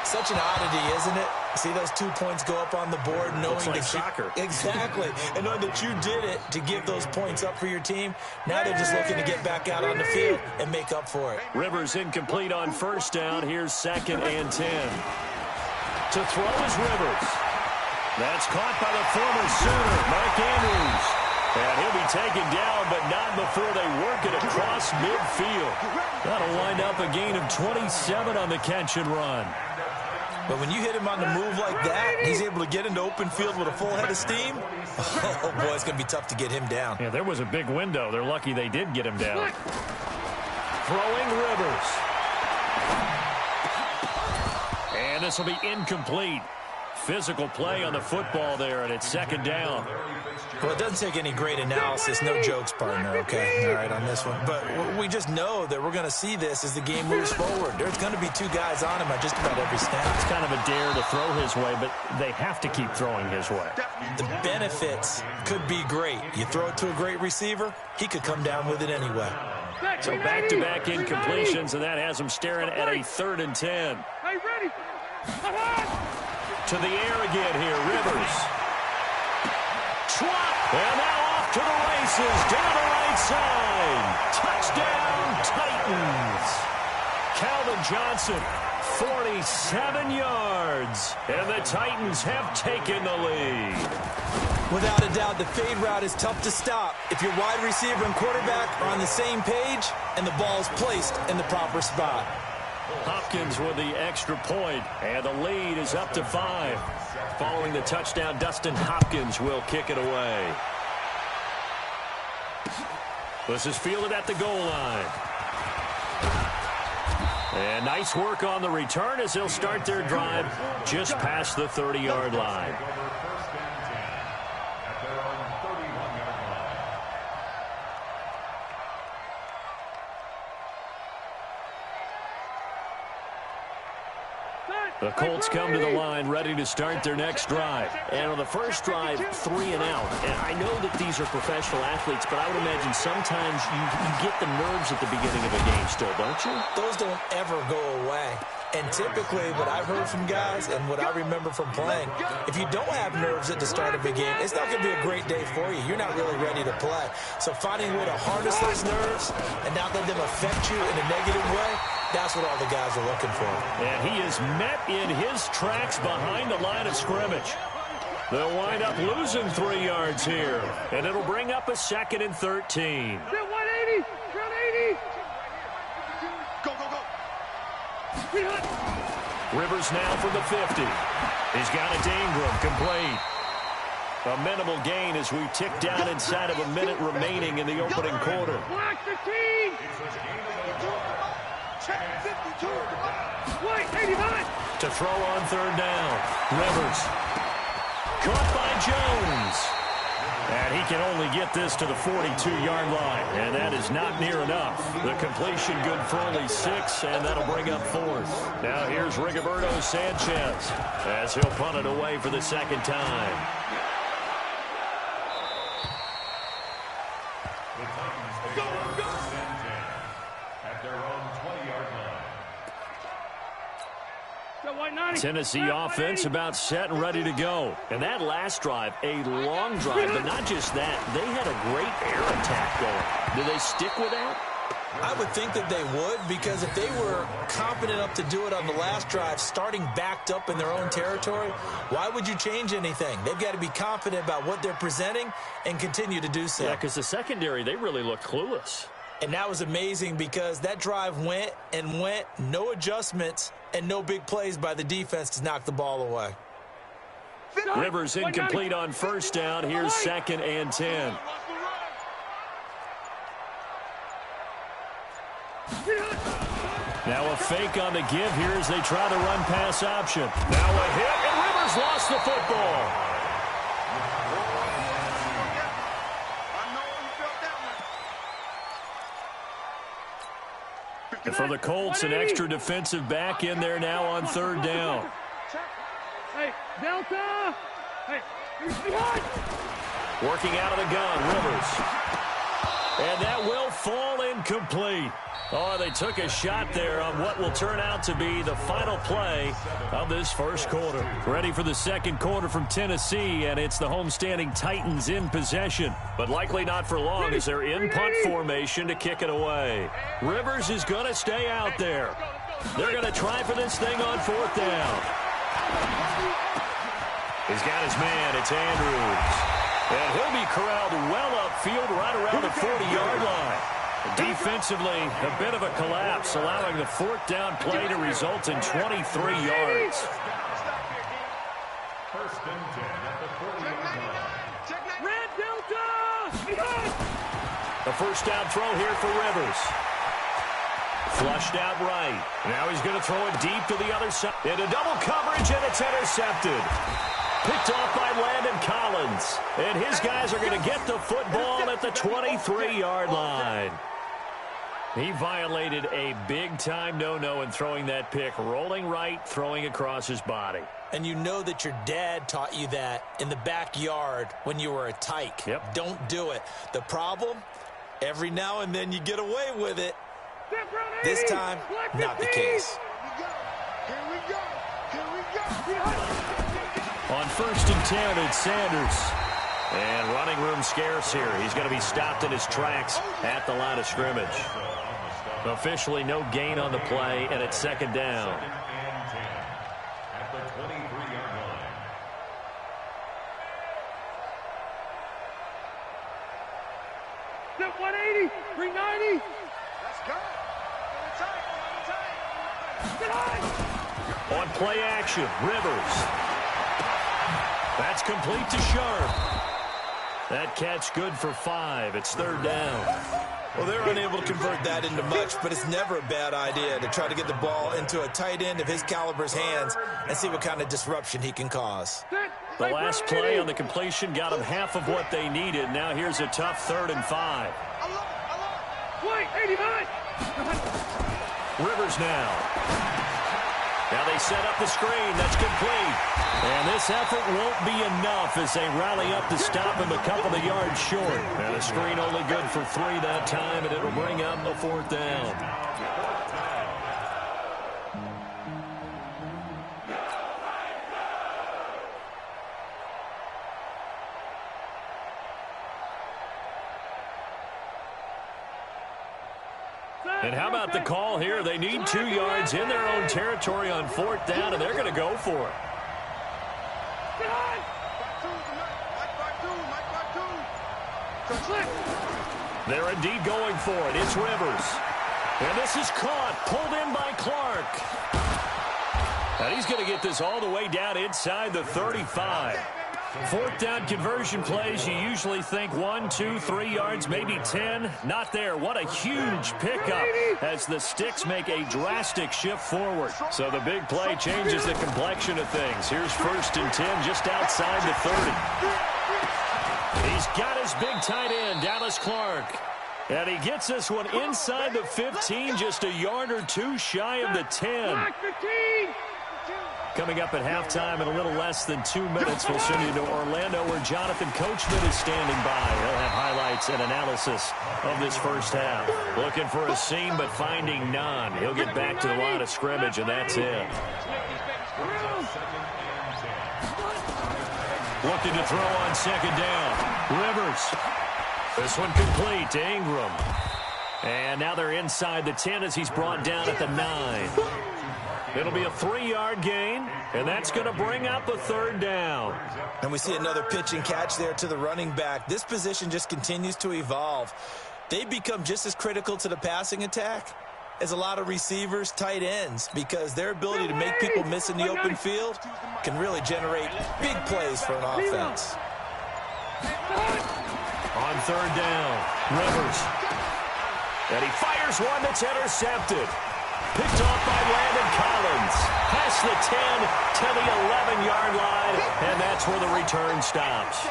Such an oddity, isn't it? See those 2 points go up on the board knowing Looks like that soccer. Exactly. And knowing that you did it to give those points up for your team. Now they're just looking to get back out on the field and make up for it. Rivers incomplete on first down. Here's 2nd and 10. To throw is Rivers. That's caught by the former Sooner, Mark Andrews. And he'll be taken down, but not before they work it across midfield. That'll wind up a gain of 27 on the catch and run. But when you hit him on the move like that, he's able to get into open field with a full head of steam. Oh, boy, it's going to be tough to get him down. Yeah, there was a big window. They're lucky they did get him down. Throwing Rivers. And this will be incomplete. Physical play on the football there, and it's 2nd down. Well, it doesn't take any great analysis. No jokes, partner, okay? All right, on this one. But we just know that we're going to see this as the game moves forward. There's going to be 2 guys on him at just about every snap. It's kind of a dare to throw his way, but they have to keep throwing his way. The benefits could be great. You throw it to a great receiver, he could come down with it anyway. So back-to-back incompletions, and that has him staring at a 3rd and 10. Hey, ready? To the air again here, Rivers. Swat, and now off to the races, down the right side. Touchdown, Titans. Calvin Johnson, 47 yards, and the Titans have taken the lead. Without a doubt, the fade route is tough to stop if your wide receiver and quarterback are on the same page and the ball is placed in the proper spot. Hopkins with the extra point, and the lead is up to 5. Following the touchdown, Dustin Hopkins will kick it away. This is fielded at the goal line. And nice work on the return as they'll start their drive just past the 30-yard line. First and 10 at their own 31-yard line. The Colts come to the line ready to start their next drive. And on the first drive, 3 and out. And I know that these are professional athletes, but I would imagine sometimes you get the nerves at the beginning of a game still, don't you? Those don't ever go away. And typically, what I've heard from guys and what I remember from playing, if you don't have nerves at the start of a game, it's not going to be a great day for you. You're not really ready to play. So finding a way to harness those nerves and not let them affect you in a negative way, that's what all the guys are looking for. And he is met in his tracks behind the line of scrimmage. They'll wind up losing 3 yards here. And it'll bring up a 2nd and 13. 180, 180. Go, go, go. Rivers now from the 50. He's got it to Ingram, complete. A minimal gain as we tick down inside of a minute remaining in the opening quarter. Block the team. Check 52. Wait, 89. To throw on 3rd down. Rivers. Caught by Jones. And he can only get this to the 42-yard line. And that is not near enough. The completion good for only 6, and that'll bring up 4th. Now here's Rigoberto Sanchez as he'll punt it away for the 2nd time. The Titans take over first and 10 at their own 20-yard line. Tennessee offense about set and ready to go. And that last drive, a long drive, but not just that. They had a great air attack going. Do they stick with that? I would think that they would, because if they were confident enough to do it on the last drive, starting backed up in their own territory, why would you change anything? They've got to be confident about what they're presenting and continue to do so. Yeah, because the secondary, they really looked clueless. And that was amazing because that drive went and went, no adjustments, and no big plays by the defense to knock the ball away. Rivers incomplete on 1st down. Here's 2nd and 10. Now a fake on the give here as they try the run-pass option. Now a hit, and Rivers lost the football. And for the Colts, an extra defensive back in there now on 3rd down. Hey, Delta! Hey, Working out of the gun, Rivers. And that will fall incomplete. Oh, they took a shot there on what will turn out to be the final play of this first quarter. Ready for the 2nd quarter from Tennessee, and it's the homestanding Titans in possession. But likely not for long as they're in punt formation to kick it away. Rivers is going to stay out there. They're going to try for this thing on 4th down. He's got his man. It's Andrews. And he'll be corralled well upfield right around the 40-yard line. Defensively, a bit of a collapse, allowing the 4th down play to result in 23 yards. First and 10 at the 40-yard line. Red Delta! A 1st down throw here for Rivers. Flushed out right. Now he's going to throw it deep to the other side. Into double coverage, and it's intercepted. Picked off by Landon Collins. And his guys are going to get the football at the 23-yard line. He violated a big-time no-no in throwing that pick. Rolling right, throwing across his body. And you know that your dad taught you that in the backyard when you were a tyke. Yep. Don't do it. The problem, every now and then you get away with it. This time, not the case. Here we go. Here we go. On 1st and 10, it's Sanders. And running room scarce here. He's going to be stopped in his tracks at the line of scrimmage. Officially no gain on the play, and it's 2nd down. And 10 at the 23-yard line. Step 180, 390. Let's go. On play action, Rivers. That's complete to Sharp. That catch good for 5. It's 3rd down. Well, they're unable to convert that into much, but it's never a bad idea to try to get the ball into a tight end of his caliber's hands and see what kind of disruption he can cause. The last play on the completion got them half of what they needed. Now here's a tough 3rd and 5. Wait, 89. Rivers now. Now they set up the screen. That's complete. And this effort won't be enough as they rally up to stop him a couple of yards short. And the screen only good for 3 that time, and it'll bring up the 4th down. And how about the call here? They need 2 yards in their own territory on 4th down, and they're going to go for it. They're indeed going for it. It's Rivers. And this is caught, pulled in by Clark. And he's going to get this all the way down inside the 35. 4th down conversion plays, you usually think 1, 2, 3 yards, maybe 10. Not there. What a huge pickup as the sticks make a drastic shift forward. So the big play changes the complexion of things. Here's 1st and 10 just outside the 30. He's got his big tight end, Dallas Clark. And he gets this one inside the 15, just a yard or 2 shy of the 10. Coming up at halftime in a little less than 2 minutes, we'll send you to Orlando where Jonathan Coachman is standing by. He'll have highlights and analysis of this first half. Looking for a seam, but finding none. He'll get back to the line of scrimmage, and that's it. Looking to throw on 2nd down. Rivers. This one complete to Ingram. And now they're inside the 10 as he's brought down at the 9. It'll be a 3-yard gain, and that's going to bring up a 3rd down. And we see another pitch and catch there to the running back. This position just continues to evolve. They've become just as critical to the passing attack as a lot of receivers, tight ends, because their ability to make people miss in the open field can really generate big plays for an offense. On 3rd down, Rivers. And he fires one that's intercepted. Picked off by Landon Collins. Past the 10 to the 11-yard line, and that's where the return stops.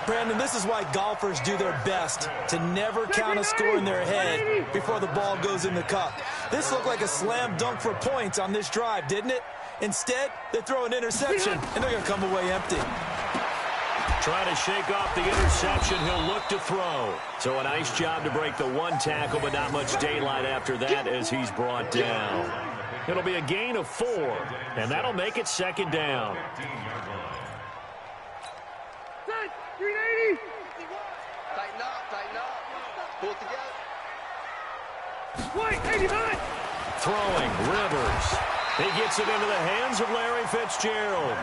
Brandon, this is why golfers do their best to never count a score in their head before the ball goes in the cup. This looked like a slam dunk for points on this drive, didn't it? Instead, they throw an interception, and they're going to come away empty. Trying to shake off the interception, he'll look to throw. So a nice job to break the 1 tackle, but not much daylight after that as he's brought down. It'll be a gain of 4, and that'll make it 2nd down. 380. Tighten up. Pull it together. Wait, 89. Throwing, Rivers. He gets it into the hands of Larry Fitzgerald.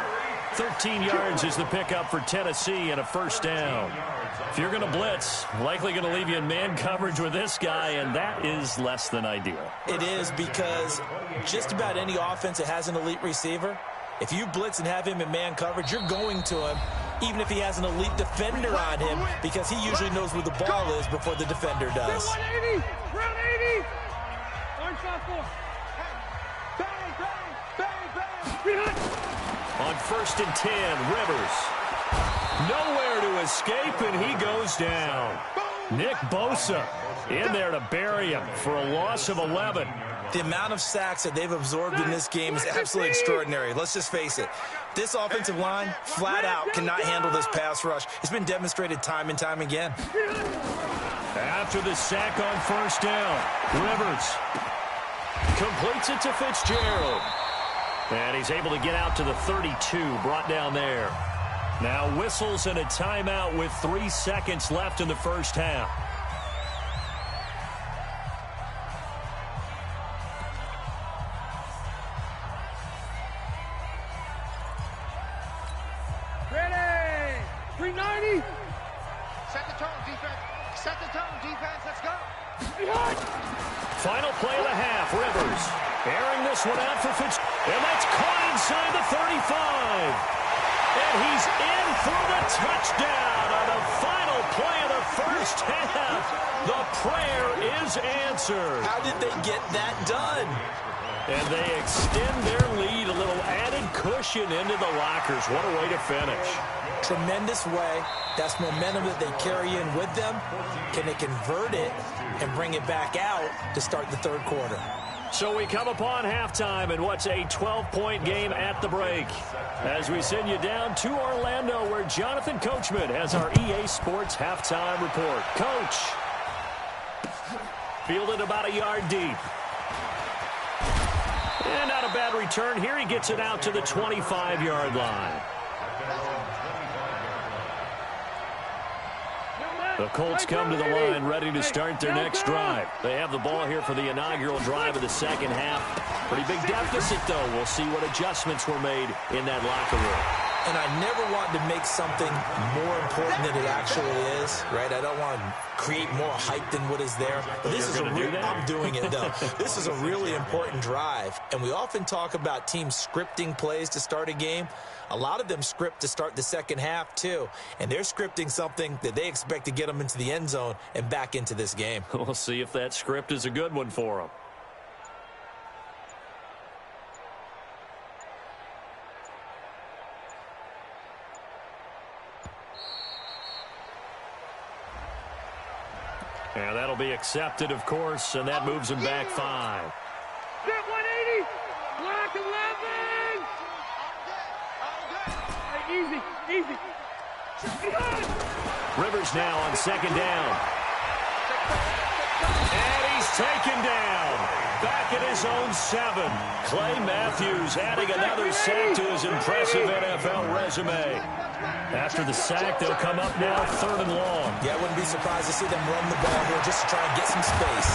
13 yards is the pickup for Tennessee and a 1st down. If you're going to blitz, likely going to leave you in man coverage with this guy, and that is less than ideal. It is, because just about any offense that has an elite receiver, if you blitz and have him in man coverage, you're going to him, even if he has an elite defender on him, because he usually knows where the ball is before the defender does. 180. Round 80. Orange softball. Bang, bang, bang, bang. On 1st and 10, Rivers. Nowhere to escape, and he goes down. Nick Bosa in there to bury him for a loss of 11. The amount of sacks that they've absorbed in this game is absolutely extraordinary. Let's just face it. This offensive line, flat out, cannot handle this pass rush. It's been demonstrated time and time again. After the sack on 1st down, Rivers completes it to Fitzgerald. And he's able to get out to the 32, brought down there. Now whistles and a timeout with 3 seconds left in the 1st half. Ready. 390. Set the tone, defense. Set the tone, defense. Let's go. Final play of the half, Rivers. Airing this one out for Fitzgerald. And that's caught inside the 35. And he's in for the touchdown on the final play of the first half. The prayer is answered. How did they get that done? And they extend their lead, a little added cushion into the lockers. What a way to finish. Tremendous way. That's momentum that they carry in with them. Can they convert it and bring it back out to start the third quarter? So we come upon halftime in what's a 12-point game at the break. As we send you down to Orlando, where Jonathan Coachman has our EA Sports halftime report. Coach, fielded about a yard deep. And not a bad return here. He gets it out to the 25-yard line. The Colts come to the line ready to start their next drive. They have the ball here for the inaugural drive of the second half. Pretty big deficit, though. We'll see what adjustments were made in that locker room. And I never want to make something more important than it actually is, right? I don't want to create more hype than what is there. But this is I'm doing it, though. This is a really important drive. And we often talk about teams scripting plays to start a game. A lot of them script to start the second half, too. And they're scripting something that they expect to get them into the end zone and back into this game. We'll see if that script is a good one for them. And that'll be accepted, of course, and that moves him back 5. Get 180. Block 11. Hey, easy. Rivers now on second down. And he's taken down. Back at his own 7. Clay Matthews adding another sack to his impressive NFL resume. After the sack, they'll come up now 3rd and long. Yeah, I wouldn't be surprised to see them run the ball here just to try and get some space.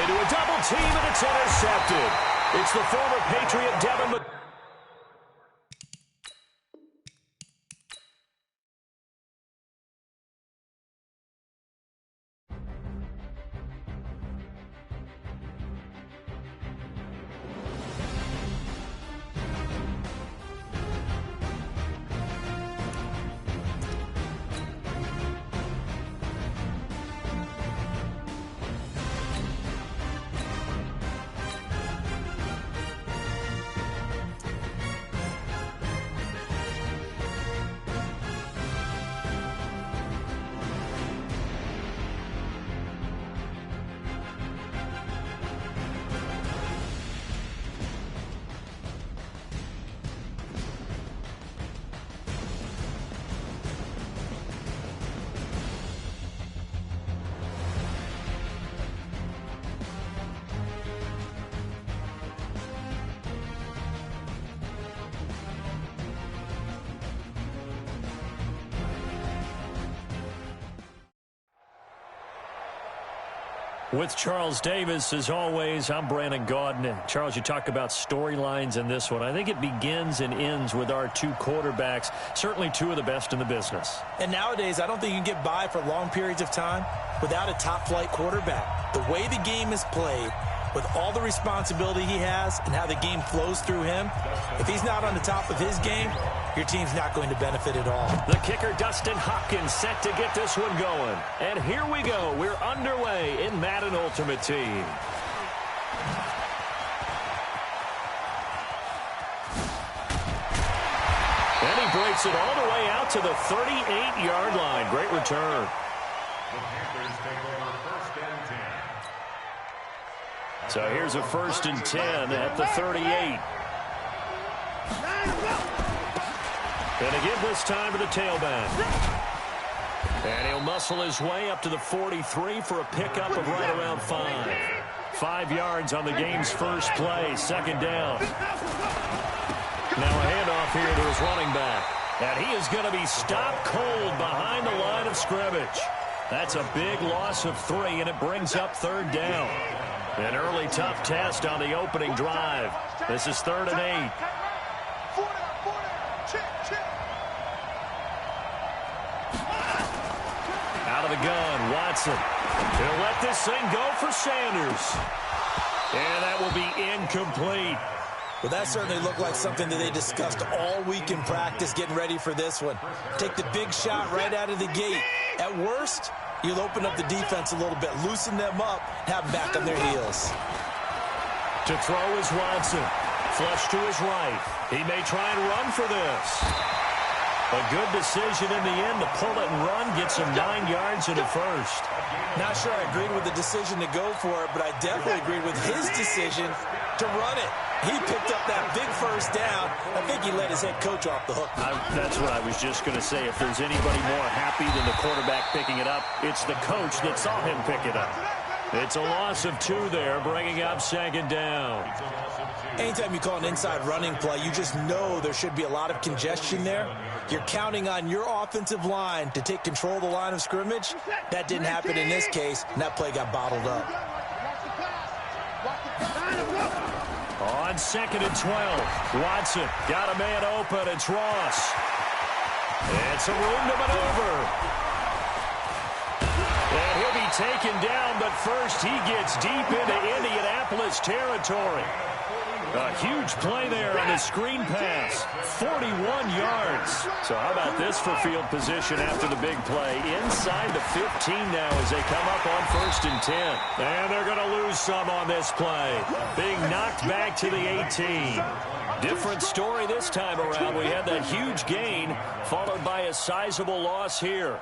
Into a double team, and it's intercepted. It's the former Patriot Devin McCourty. With Charles Davis, as always, I'm Brandon Gaudin. And Charles, you talk about storylines in this one. I think it begins and ends with our 2 quarterbacks, certainly 2 of the best in the business. And nowadays, I don't think you can get by for long periods of time without a top-flight quarterback. The way the game is played, with all the responsibility he has and how the game flows through him, if he's not on the top of his game, your team's not going to benefit at all. The kicker, Dustin Hopkins, set to get this one going. And here we go. We're underway in Madden Ultimate Team. And he breaks it all the way out to the 38-yard line. Great return. The Panthers take over 1st and 10. So here's a 1st and 10 at the 38. And again this time to the tailback. And he'll muscle his way up to the 43 for a pickup of right around 5. 5 yards on the game's first play, 2nd down. Now a handoff here to his running back. And he is going to be stopped cold behind the line of scrimmage. That's a big loss of 3, and it brings up 3rd down. An early tough test on the opening drive. This is 3rd and 8. Out of the gun, Watson. He'll let this thing go for Sanders. And that will be incomplete. Well, that certainly looked like something that they discussed all week in practice getting ready for this one. Take the big shot right out of the gate. At worst, you'll open up the defense a little bit, loosen them up, have them back on their heels. To throw is Watson. Flush to his right. He may try and run for this. A good decision in the end to pull it and run, get some 9 yards in a first. Not sure I agreed with the decision to go for it, but I definitely agreed with his decision to run it. He picked up that big first down. I think he let his head coach off the hook. That's what I was just going to say. If there's anybody more happy than the quarterback picking it up, it's the coach that saw him pick it up. It's a loss of 2 there, bringing up second down. Anytime you call an inside running play, you just know there should be a lot of congestion there. You're counting on your offensive line to take control of the line of scrimmage. That didn't happen in this case, and that play got bottled up. On 2nd and 12, Watson got a man open. It's Ross. And some room to maneuver. And he'll be taken down, but first he gets deep into Indianapolis territory. A huge play there on the screen pass. 41 yards. So how about this for field position after the big play? Inside the 15 now as they come up on 1st and 10. And they're going to lose some on this play. Being knocked back to the 18. Different story this time around. We had that huge gain followed by a sizable loss here.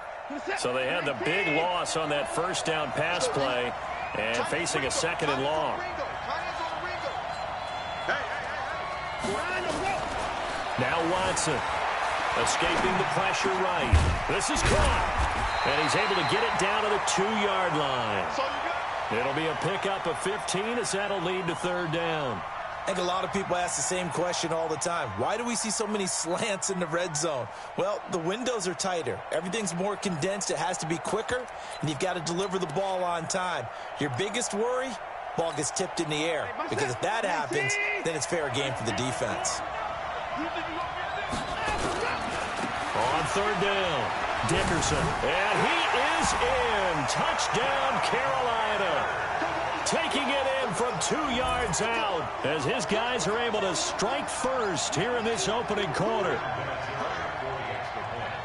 So they had the big loss on that first down pass play and facing a 2nd and long. Now Watson, escaping the pressure right. This is caught, and he's able to get it down to the 2-yard line. It'll be a pickup of 15 as that'll lead to 3rd down. I think a lot of people ask the same question all the time. Why do we see so many slants in the red zone? Well, the windows are tighter. Everything's more condensed. It has to be quicker, and you've got to deliver the ball on time. Your biggest worry? Ball gets tipped in the air, because if that happens, then it's fair game for the defense. On 3rd down, Dickerson, and he is in. Touchdown, Carolina. Taking it in from 2 yards out as his guys are able to strike first here in this opening quarter.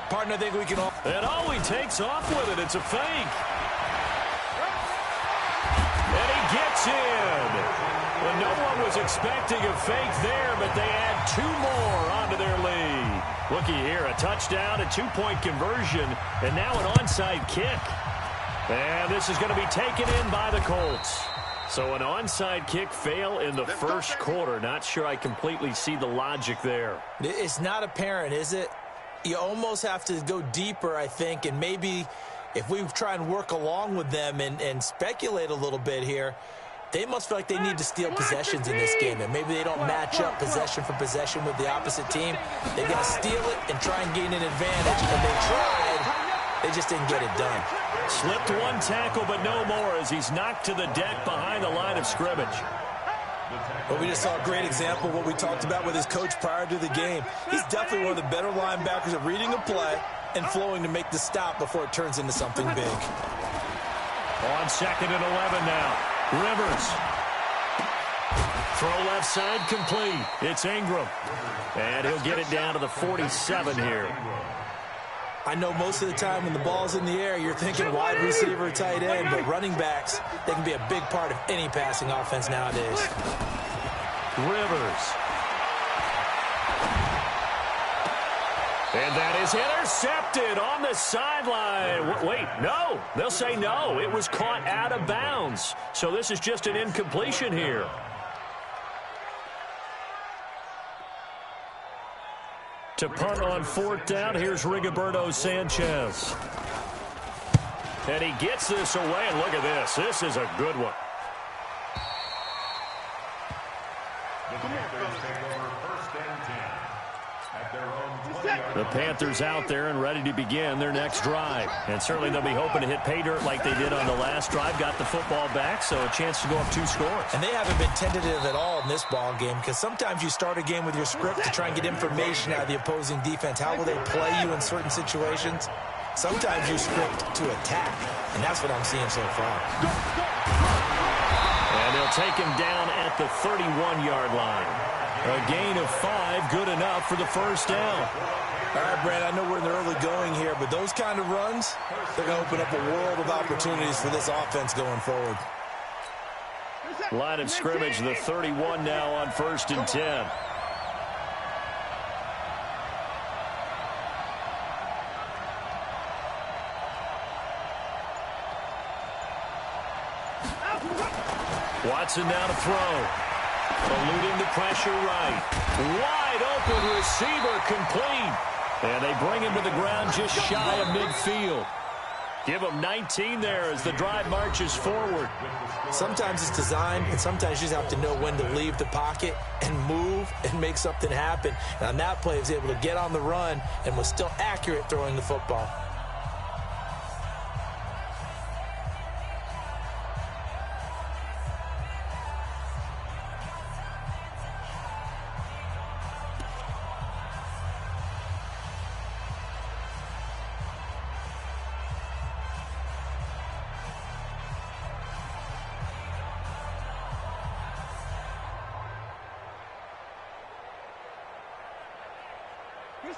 Partner, I think we can all... And all he takes off with it, it's a fake. And he gets in. Well, no one was expecting a fake there, but they add 2 more onto their lead. Looky here, a touchdown, a 2-point conversion, and now an onside kick. And this is going to be taken in by the Colts. So an onside kick fail in the first quarter. Not sure I completely see the logic there. It's not apparent, is it? You almost have to go deeper, I think, and maybe if we try and work along with them and speculate a little bit here, they must feel like they need to steal possessions in this game, and maybe they don't match up possession for possession with the opposite team. They've got to steal it and try and gain an advantage, and they tried. They just didn't get it done. Slipped 1 tackle, but no more as he's knocked to the deck behind the line of scrimmage. Well, we just saw a great example of what we talked about with his coach prior to the game. He's definitely one of the better linebackers at reading a play and flowing to make the stop before it turns into something big. On 2nd and 11 now. Rivers. Throw left side complete. It's Ingram. And he'll get it down to the 47 here. I know most of the time when the ball's in the air, you're thinking wide receiver, tight end, but running backs, they can be a big part of any passing offense nowadays. Rivers. And that is intercepted on the sideline. Wait, no. They'll say no. It was caught out of bounds. So this is just an incompletion here. To punt on 4th down, here's Rigoberto Sanchez. And he gets this away, and look at this. This is a good one. The Panthers out there and ready to begin their next drive. And certainly they'll be hoping to hit pay dirt like they did on the last drive. Got the football back, so a chance to go up 2 scores. And they haven't been tentative at all in this ball game, because sometimes you start a game with your script to try and get information out of the opposing defense. How will they play you in certain situations? Sometimes you script to attack, and that's what I'm seeing so far. And they'll take him down at the 31-yard line. A gain of 5, good enough for the first down. All right, Brad, I know we're in the early going here, but those kind of runs, they're going to open up a world of opportunities for this offense going forward. Line of scrimmage, the 31 now on 1st and 10. Watson now to throw. Eluding the pressure right. Wide open receiver complete. And they bring him to the ground just shy of midfield. Give him 19 there as the drive marches forward. Sometimes it's designed, and sometimes you just have to know when to leave the pocket and move and make something happen. And on that play, he was able to get on the run and was still accurate throwing the football.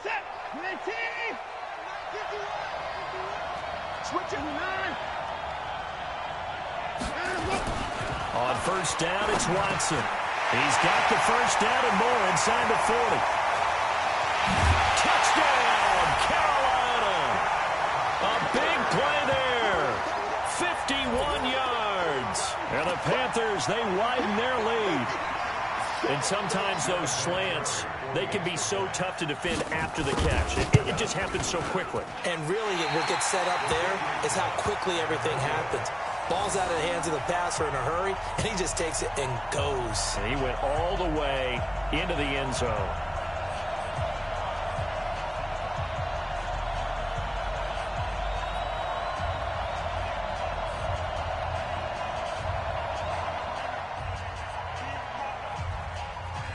Set. 19. Switch it. 9. On 1st down, it's Watson. He's got the 1st down and more inside the 40. Touchdown, Carolina. A big play there. 51 yards. And the Panthers, they widen their lead. And sometimes those slants, they can be so tough to defend after the catch. It just happens so quickly. And really, what gets set up there is how quickly everything happens. Ball's out of the hands of the passer in a hurry, and he just takes it and goes. And he went all the way into the end zone.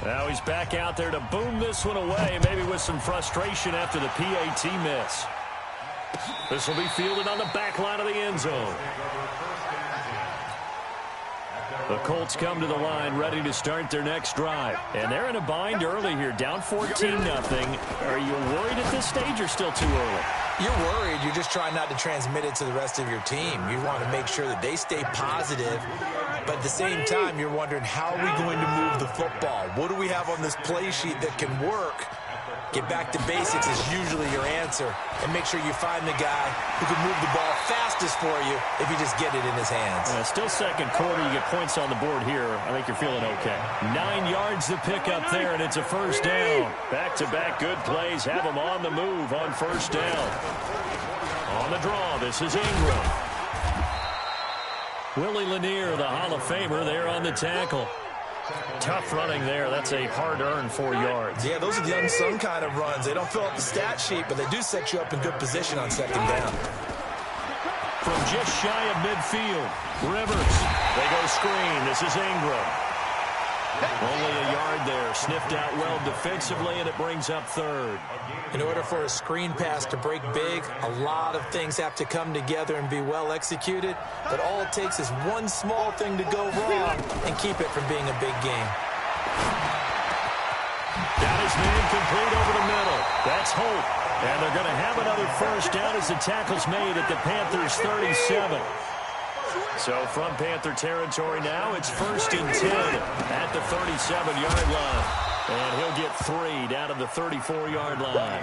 Now he's back out there to boom this one away, maybe with some frustration after the PAT miss. This will be fielded on the back line of the end zone. The Colts come to the line ready to start their next drive. And they're in a bind early here, down 14-0. Are you worried at this stage or still too early? You're worried. You're just trying not to transmit it to the rest of your team. You want to make sure that they stay positive. But at the same time, you're wondering, how are we going to move the football? What do we have on this play sheet that can work? Get back to basics is usually your answer. And make sure you find the guy who can move the ball fastest for you if you just get it in his hands. Still second quarter. You get points on the board here. I think you're feeling okay. 9 yards to pick up there, and it's a 1st down. Back-to-back good plays have them on the move on 1st down. On the draw, this is Ingram. Willie Lanier, the Hall of Famer, there on the tackle. Tough running there. That's a hard-earned 4 yards. Yeah, those are the unsung kind of runs. They don't fill up the stat sheet, but they do set you up in good position on 2nd down. From just shy of midfield, Rivers. They go screen. This is Ingram. Only a yard there. Sniffed out well defensively, and it brings up 3rd. In order for a screen pass to break big, a lot of things have to come together and be well executed. But all it takes is one small thing to go wrong and keep it from being a big game. Got his man complete over the middle. That's Holt. And they're going to have another 1st down as the tackle's made at the Panthers' 37. So from Panther territory now, it's 1st and 10 at the 37-yard line. And he'll get 3 down to the 34-yard line.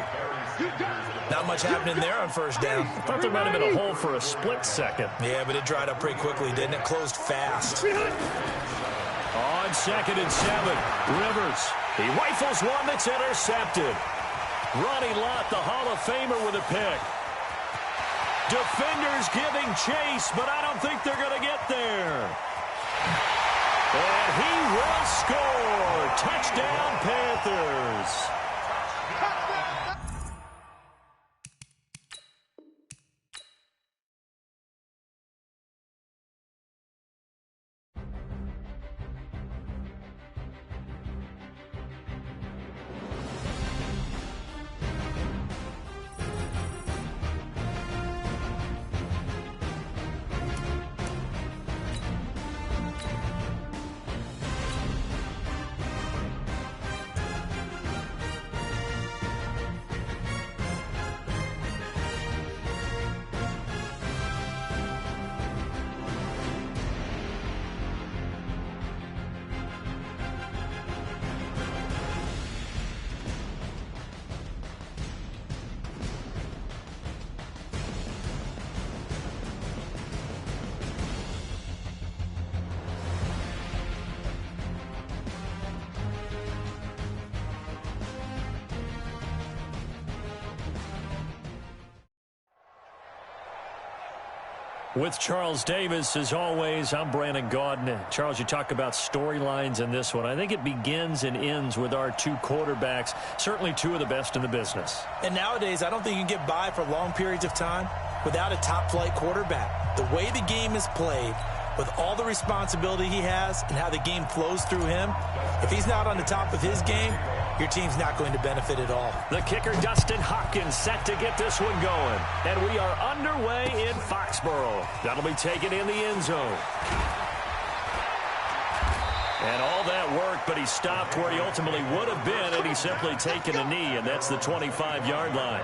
Not much happening there on 1st down. I thought there might have been a hole for a split second. Yeah, but it dried up pretty quickly, didn't it? Closed fast. On 2nd and 7, Rivers. He rifles one that's intercepted. Ronnie Lott, the Hall of Famer, with a pick. Defenders giving chase, but I don't think they're going to get there. And he will score. Touchdown, Panthers. With Charles Davis, as always, I'm Brandon Gaudin. Charles, you talk about storylines in this one. I think it begins and ends with our two quarterbacks, certainly two of the best in the business. And nowadays, I don't think you can get by for long periods of time without a top-flight quarterback. The way the game is played, with all the responsibility he has and how the game flows through him, if he's not on the top of his game, your team's not going to benefit at all. The kicker, Dustin Hopkins, set to get this one going. And we are underway in Foxborough. That'll be taken in the end zone. And all that work, but he stopped where he ultimately would have been, and he's simply taken a knee, and that's the 25-yard line.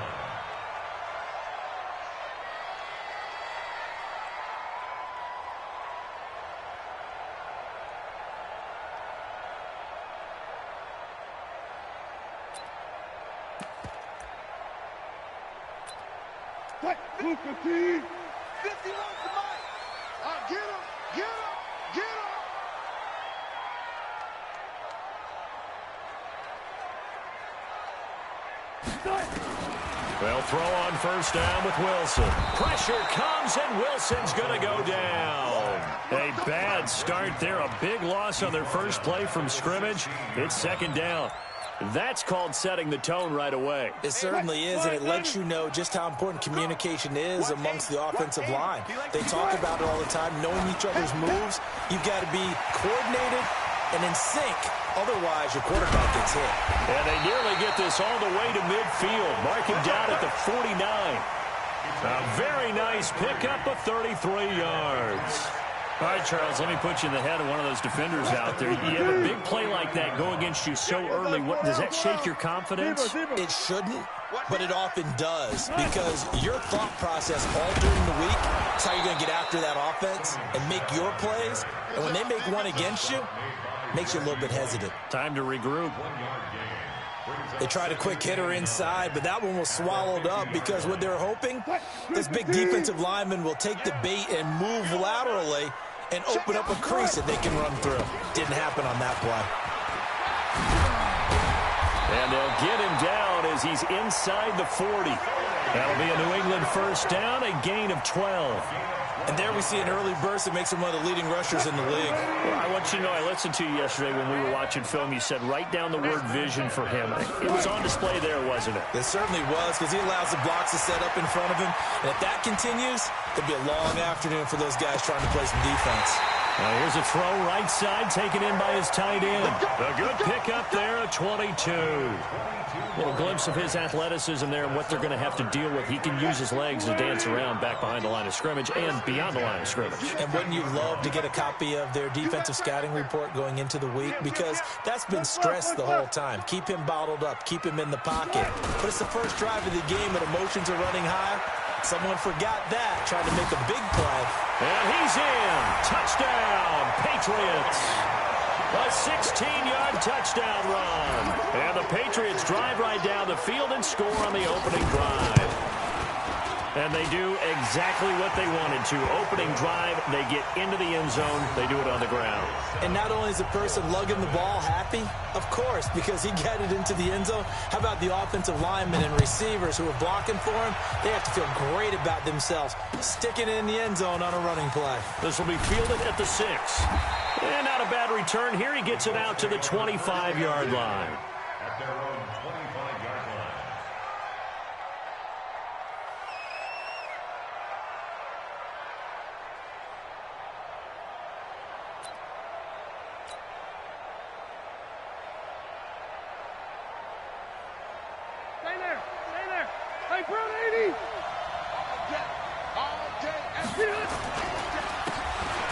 What? 50 left to Mike. Get him, get him, get him. Well, throw on first down with Wilson. Pressure comes, and Wilson's going to go down. A bad start there. A big loss on their first play from scrimmage. It's second down. That's called setting the tone right away. It certainly is, and it lets you know just how important communication is amongst the offensive line. They talk about it all the time, knowing each other's moves. You've got to be coordinated and in sync. Otherwise, your quarterback gets hit. And they nearly get this all the way to midfield. Mark him down at the 49. A very nice pickup of 33 yards. All right, Charles, let me put you in the head of one of those defenders out there. You have a big play like that go against you so early. Does that shake your confidence? It shouldn't, but it often does, because your thought process all during the week is how you're going to get after that offense and make your plays. And when they make one against you, it makes you a little bit hesitant. Time to regroup. They tried a quick hitter inside, but that one was swallowed up because what they're hoping, this big defensive lineman will take the bait and move laterally and open up a crease that they can run through. Didn't happen on that play. And they'll get him down as he's inside the 40. That'll be a New England first down, a gain of 12. And there we see an early burst that makes him one of the leading rushers in the league. Well, I want you to know, I listened to you yesterday when we were watching film. You said write down the word vision for him. It was on display there, wasn't it? It certainly was, because he allows the blocks to set up in front of him. And if that continues, it'll be a long afternoon for those guys trying to play some defense. Now here's a throw right side taken in by his tight end. A good pickup there, a 22. A little glimpse of his athleticism there and what they're going to have to deal with. He can use his legs to dance around back behind the line of scrimmage and beyond the line of scrimmage. And wouldn't you love to get a copy of their defensive scouting report going into the week? Because that's been stressed the whole time. Keep him bottled up. Keep him in the pocket. But it's the first drive of the game and emotions are running high. Someone forgot that, trying to make a big play. And he's in. Touchdown, Patriots. A 16-yard touchdown run. And the Patriots drive right down the field and score on the opening drive. And they do exactly what they wanted to. Opening drive, they get into the end zone. They do it on the ground. And not only is the person lugging the ball happy, of course, because he got it into the end zone. How about the offensive linemen and receivers who are blocking for him? They have to feel great about themselves, sticking it in the end zone on a running play. This will be fielded at the 6. And not a bad return here. He gets it out to the 25-yard line. At their own 25-yard line. Stay there. Stay there. Hey, Brown 80. All day.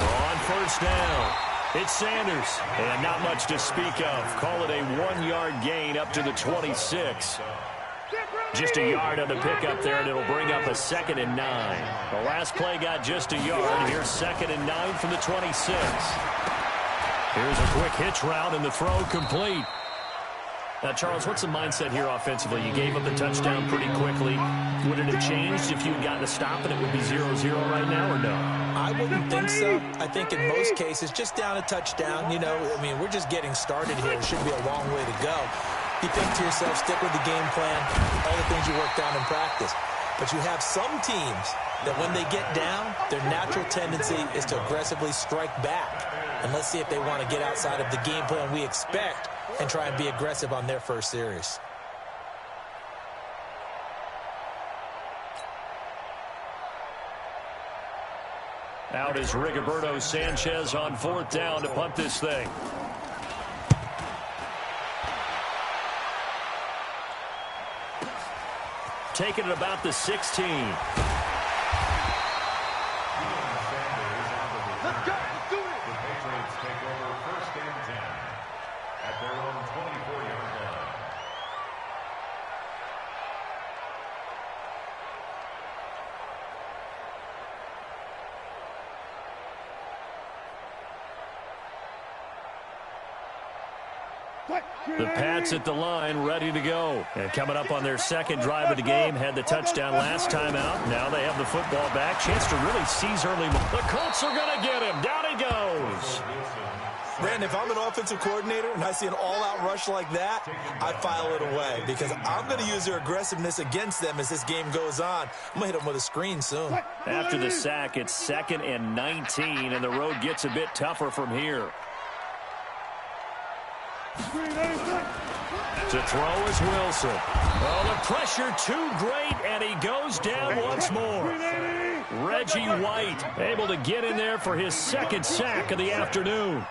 On first down, it's Sanders. And not much to speak of. Call it a 1-yard gain up to the 26. Just a yard on the pickup there, and it'll bring up a 2nd and 9. The last play got just a yard. Here's 2nd and 9 from the 26. Here's a quick hitch route, and the throw complete. Now, Charles, what's the mindset here offensively? You gave up the touchdown pretty quickly. Would it have changed if you had gotten a stop and it would be 0-0 right now, or no? I wouldn't think so. I think in most cases, just down a touchdown, you know, I mean, we're just getting started here. It should be a long way to go. You think to yourself, stick with the game plan, all the things you worked on in practice. But you have some teams that when they get down, their natural tendency is to aggressively strike back. And let's see if they want to get outside of the game plan we expect and try and be aggressive on their first series. Out is Rigoberto Sanchez on 4th down to punt this thing. Taking it about the 16. Let's go. Let's do it. The Patriots take over 1st and 10 at their own 24-yard line. The Pats at the line, ready to go. And coming up on their second drive of the game, had the touchdown last time out. Now they have the football back. Chance to really seize early. The Colts are going to get him. Down he goes. Brandon, if I'm an offensive coordinator and I see an all-out rush like that, I file it away because I'm going to use their aggressiveness against them as this game goes on. I'm going to hit them with a screen soon. After the sack, it's 2nd and 19, and the road gets a bit tougher from here. To throw is Wilson. Oh, the pressure too great, and he goes down once more. Reggie White able to get in there for his 2nd sack of the afternoon.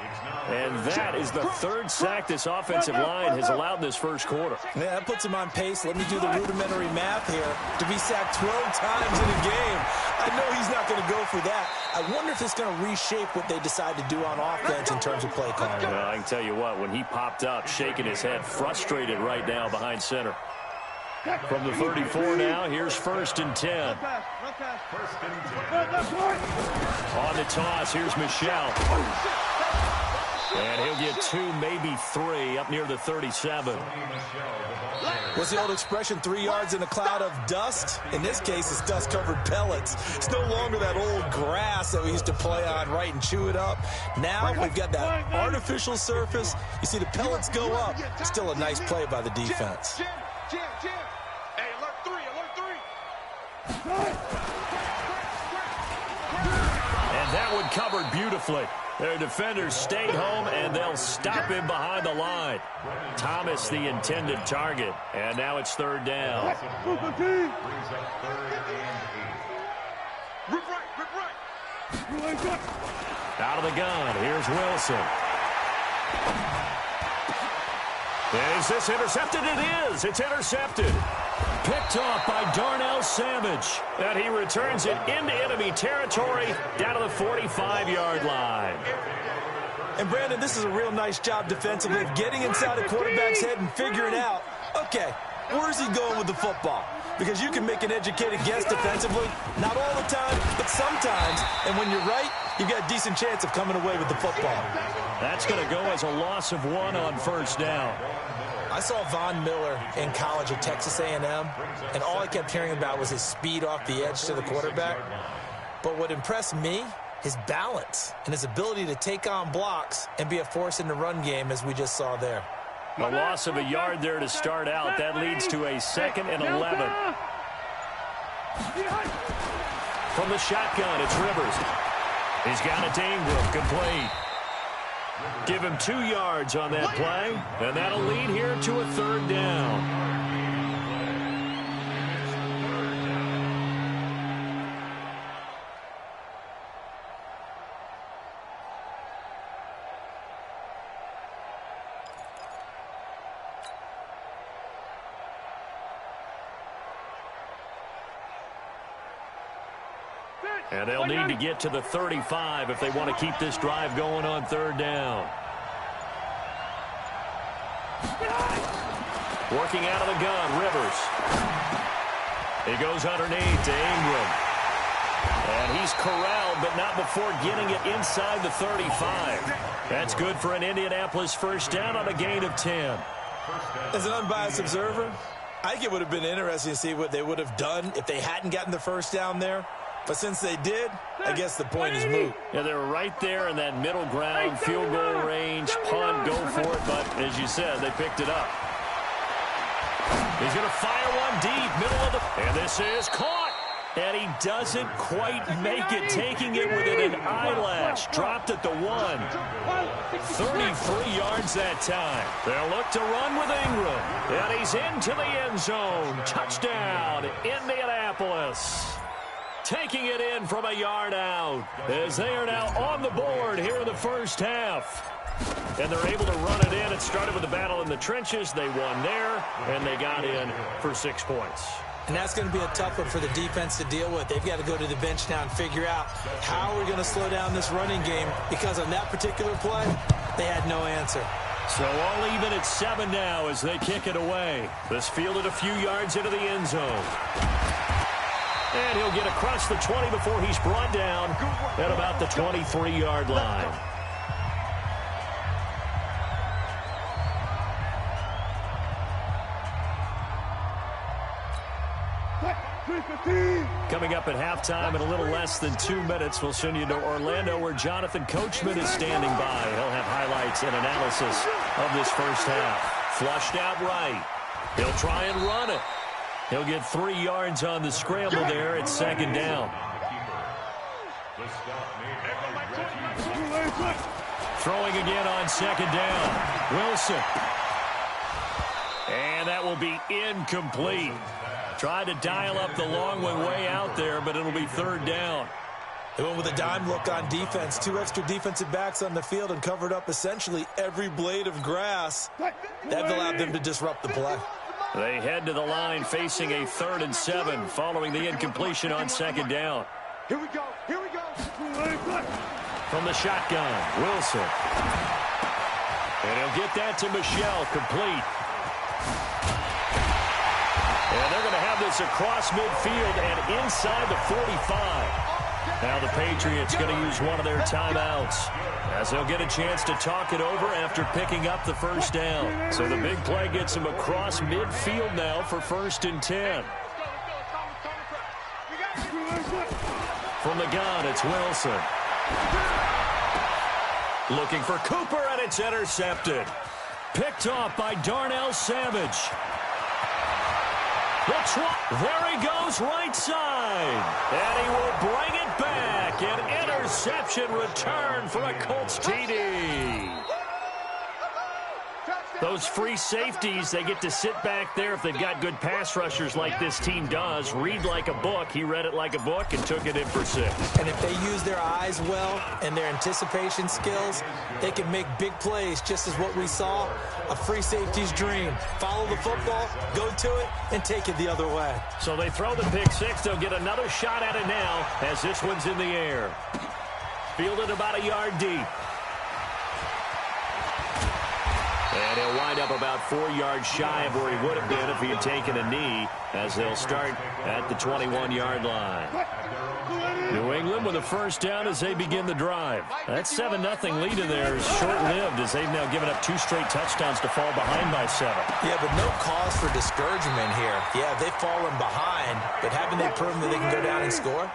And that is the 3rd sack this offensive line has allowed this first quarter. Yeah, that puts him on pace. Let me do the rudimentary math here. To be sacked 12 times in a game, I know he's not going to go for that. I wonder if it's going to reshape what they decide to do on offense in terms of play calling. Well, I can tell you what, when he popped up, shaking his head, frustrated right now behind center. From the 34 now, here's 1st and 10. On the toss, here's Michel. And he'll get 2, maybe 3, up near the 37. What's the old expression, 3 yards in a cloud of dust? In this case, it's dust-covered pellets. It's no longer that old grass that we used to play on, right, and chew it up. Now we've got that artificial surface. You see the pellets go up. Still a nice play by the defense. Jim. Hey, alert 3. And that one covered beautifully. Their defenders stayed home, and they'll stop him behind the line. Thomas, the intended target. And now it's 3rd down. Brings up 3rd and 8. Rip right. Out of the gun, here's Wilson. Is this intercepted? It is. It's intercepted. Picked off by Darnell Savage. And he returns it into enemy territory down to the 45-yard line. And, Brandon, this is a real nice job defensively of getting inside a quarterback's head and figuring out, okay, where's he going with the football? Because you can make an educated guess defensively. Not all the time, but sometimes. And when you're right, you've got a decent chance of coming away with the football. That's going to go as a loss of 1 on 1st down. I saw Von Miller in college at Texas A&M, and all I kept hearing about was his speed off the edge to the quarterback. But what impressed me, his balance and his ability to take on blocks and be a force in the run game, as we just saw there. A loss of a yard there to start out. That leads to a 2nd and 11. From the shotgun, it's Rivers. He's got it to Ingram, complete. Give him 2 yards on that play, and that'll lead here to a 3rd down. And they'll need to get to the 35 if they want to keep this drive going on 3rd down. Working out of the gun, Rivers. He goes underneath to Ingram. And he's corralled, but not before getting it inside the 35. That's good for an Indianapolis 1st down on a gain of 10. As an unbiased observer, I think it would have been interesting to see what they would have done if they hadn't gotten the 1st down there. But since they did, I guess the point is moot. Yeah, they were right there in that middle ground, field goal range, punt, go for it. But as you said, they picked it up. He's going to fire one deep, middle of the... And this is caught. And he doesn't quite make it, taking it within an eyelash. Dropped at the 1. 33 yards that time. They'll look to run with Ingram. And he's into the end zone. Touchdown, Indianapolis. Taking it in from a yard out as they are now on the board here in the first half. And they're able to run it in. It started with a battle in the trenches. They won there, and they got in for 6 points. And that's going to be a tough one for the defense to deal with. They've got to go to the bench now and figure out how we're going to slow down this running game, because on that particular play, they had no answer. So all even at 7 now as they kick it away. This fielded a few yards into the end zone. And he'll get across the 20 before he's brought down at about the 23-yard line. Coming up at halftime in a little less than 2 minutes, we'll send you to Orlando where Jonathan Coachman is standing by. He'll have highlights and analysis of this first half. Flushed out right. He'll try and run it. He'll get 3 yards on the scramble there at 2nd down. Throwing again on 2nd down. Wilson. And that will be incomplete. Tried to dial up the long one way out there, but it'll be 3rd down. They went with a dime look on defense. 2 extra defensive backs on the field and covered up essentially every blade of grass. That allowed them to disrupt the play. They head to the line facing a 3rd and 7 following the incompletion on 2nd down. Here we go. Here we go. From the shotgun, Wilson. And he'll get that to Michelle, complete. And they're going to have this across midfield and inside the 45. Now the Patriots going to use one of their timeouts as they'll get a chance to talk it over after picking up the 1st down. So the big play gets them across midfield now for 1st and 10. From the gun, it's Wilson. Looking for Cooper, and it's intercepted. Picked off by Darnell Savage. There he goes, right side. And he will bring it back. An interception return for a Colts TD. Those free safeties, they get to sit back there if they've got good pass rushers like this team does. Read like a book. He read it like a book and took it in for 6. And if they use their eyes well and their anticipation skills, they can make big plays, just as what we saw, a free safety's dream. Follow the football, go to it, and take it the other way. So they throw the pick 6. They'll get another shot at it now as this one's in the air. Fielded about a yard deep. And he'll wind up about 4 yards shy of where he would have been if he had taken a knee, as they'll start at the 21-yard line. New England with a 1st down as they begin the drive. That 7-0 lead in there is short-lived as they've now given up 2 straight touchdowns to fall behind by 7. Yeah, but no cause for discouragement here. Yeah, they've fallen behind, but haven't they proven that they can go down and score?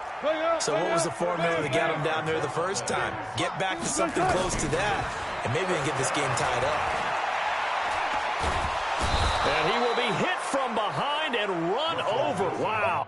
So what was the formula to get them down there the first time? Get back to something close to that, and maybe they can get this game tied up. And he will be hit from behind and run over. Wow.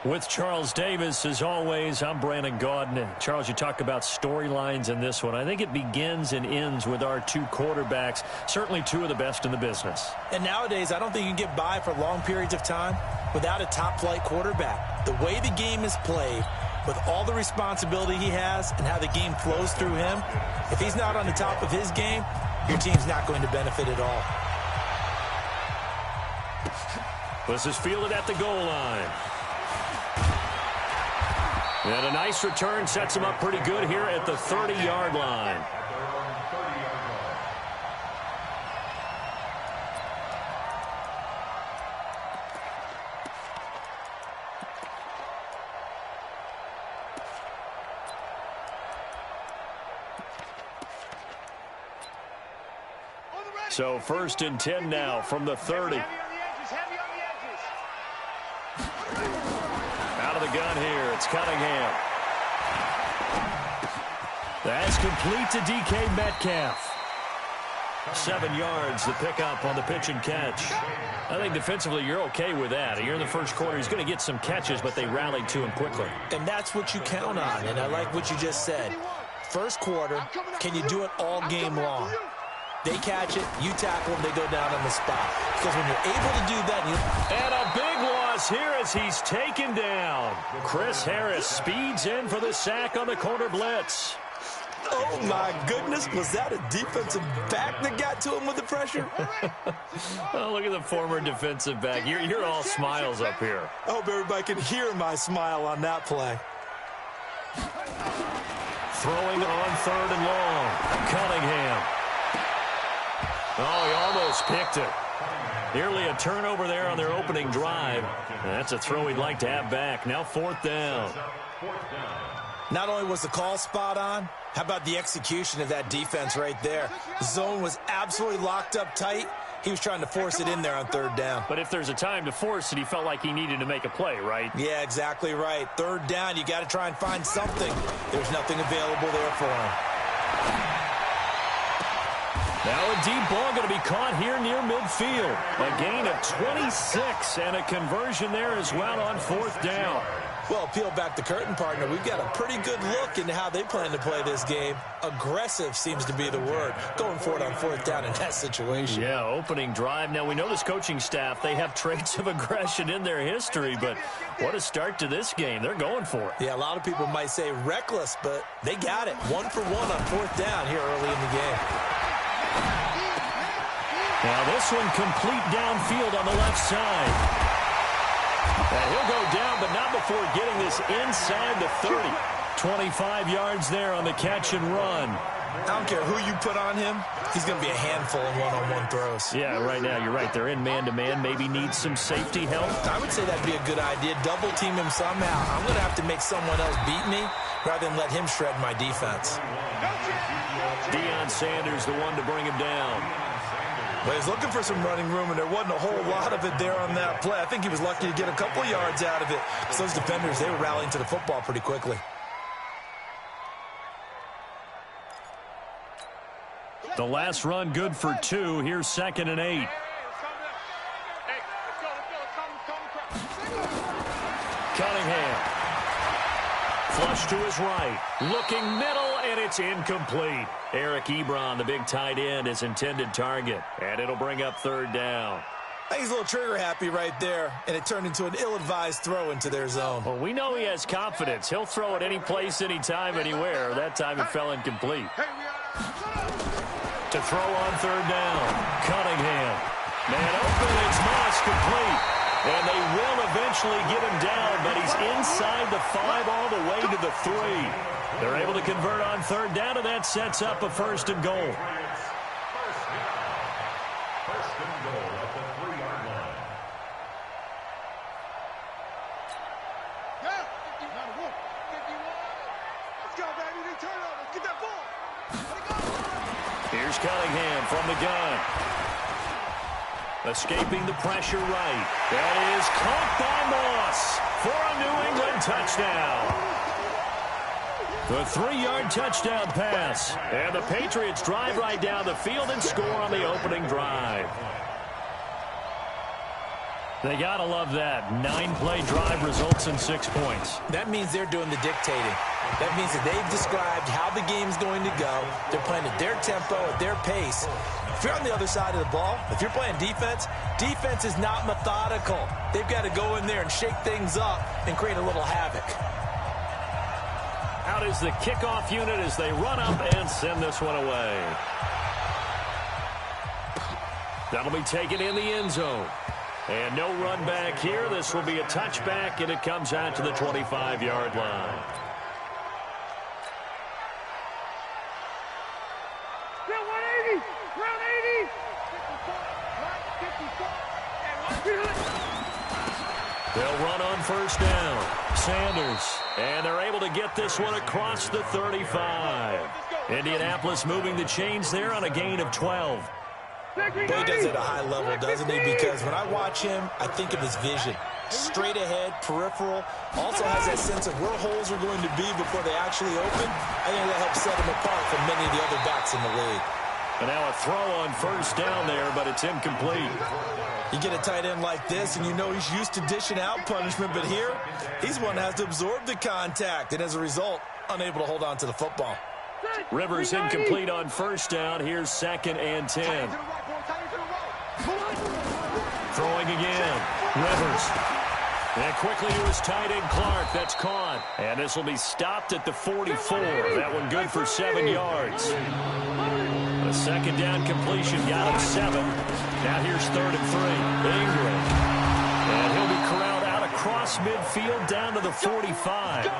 With Charles Davis, as always, I'm Brandon Gaudin. Charles, you talk about storylines in this one. I think it begins and ends with our two quarterbacks, certainly two of the best in the business. And nowadays, I don't think you can get by for long periods of time without a top-flight quarterback. The way the game is played, with all the responsibility he has and how the game flows through him, if he's not on the top of his game, your team's not going to benefit at all. This is fielded at the goal line. And a nice return sets him up pretty good here at the 30-yard line. So 1st and 10 now from the 30. Out of the gun here, it's Cunningham. That's complete to DK Metcalf. 7 yards, the pickup on the pitch and catch. I think defensively you're okay with that. You're in the first quarter. He's going to get some catches, but they rallied to him quickly. And that's what you count on, and I like what you just said. First quarter, can you do it all game long? They catch it, you tackle them, they go down on the spot. Because when you're able to do that... And a big loss here as he's taken down. Chris Harris speeds in for the sack on the corner blitz. Oh, my goodness. Was that a defensive back that got to him with the pressure? Oh, look at the former defensive back. You're all smiles up here. I hope everybody can hear my smile on that play. Throwing on 3rd and long. Cunningham. Oh, he almost picked it. Nearly a turnover there on their opening drive. That's a throw he'd like to have back. Now 4th down. Not only was the call spot on, how about the execution of that defense right there? The zone was absolutely locked up tight. He was trying to force it in there on 3rd down. But if there's a time to force it, he felt like he needed to make a play, right? Yeah, exactly right. 3rd down, you got to try and find something. There's nothing available there for him. Now a deep ball going to be caught here near midfield. A gain of 26 and a conversion there as well on 4th down. Well, peel back the curtain, partner. We've got a pretty good look into how they plan to play this game. Aggressive seems to be the word. Going for it on 4th down in that situation. Yeah, opening drive. Now, we know this coaching staff, they have traits of aggression in their history, but what a start to this game. They're going for it. Yeah, a lot of people might say reckless, but they got it. 1 for 1 on 4th down here early in the game. Now this one complete downfield on the left side. And he'll go down, but not before getting this inside the 30. 25 yards there on the catch and run. I don't care who you put on him. He's going to be a handful in one-on-one throws. Yeah, right now, you're right. They're in man-to-man. Maybe need some safety help. I would say that'd be a good idea. Double team him somehow. I'm going to have to make someone else beat me rather than let him shred my defense. Deion Sanders, the one to bring him down. Well, he's looking for some running room, and there wasn't a whole lot of it there on that play. I think he was lucky to get a couple yards out of it. So those defenders, they were rallying to the football pretty quickly. The last run good for 2. Here's 2nd and 8. Cunningham. Flush to his right. Looking middle, and it's incomplete. Eric Ebron, the big tight end, is intended target. And it'll bring up 3rd down. I think he's a little trigger happy right there, and it turned into an ill-advised throw into their zone. Well, we know he has confidence. He'll throw it any place, anytime, anywhere. That time it fell incomplete. To throw on 3rd down. Cunningham. Man open, it's Moss complete. And they will eventually get him down, but he's inside the 5 all the way to the 3. They're able to convert on 3rd down, and that sets up a 1st and goal. First and goal at the 3-yard line. Yeah, 51. Let's go, baby. They turn over. Get that ball. Let it go. Here's Cunningham from the gun. Escaping the pressure right. That is caught by Moss for a New England touchdown. The 3-yard touchdown pass. And the Patriots drive right down the field and score on the opening drive. They got to love that. 9-play drive results in 6 points. That means they're doing the dictating. That means that they've described how the game's going to go. They're playing at their tempo, at their pace. If you're on the other side of the ball, if you're playing defense, defense is not methodical. They've got to go in there and shake things up and create a little havoc. Out is the kickoff unit as they run up and send this one away. That'll be taken in the end zone. And no run back here. This will be a touchback, and it comes out to the 25-yard line. They'll run on first down. Sanders. And they're able to get this one across the 35. Indianapolis moving the chains there on a gain of 12. But he does it at a high level, doesn't he? Because when I watch him, I think of his vision. Straight ahead, peripheral. Also has that sense of where holes are going to be before they actually open. I think that helps set him apart from many of the other backs in the league. And now a throw on first down there, but it's incomplete. You get a tight end like this, and you know he's used to dishing out punishment, but here, he's one that has to absorb the contact, and as a result, unable to hold on to the football. Rivers incomplete on first down. Here's 2nd and 10. Throwing again. Rivers. And quickly to his tight end, Clark. That's caught. And this will be stopped at the 44. That one good for 7 yards. A 2nd down completion got him 7. Now here's 3rd and 3. Ingram. And he'll be corralled out across midfield down to the 45.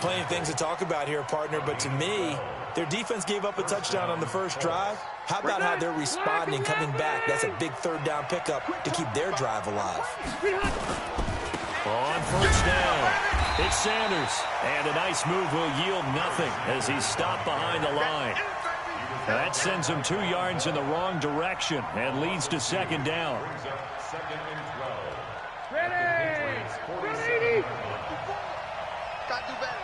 Plenty of things to talk about here, partner, but to me, their defense gave up a touchdown on the first drive. How about how they're responding, coming back? That's a big 3rd down pickup to keep their drive alive. On first down, it's Sanders. And a nice move will yield nothing as he's stopped behind the line. That sends him 2 yards in the wrong direction and leads to 2nd down. Ready! Got to do better.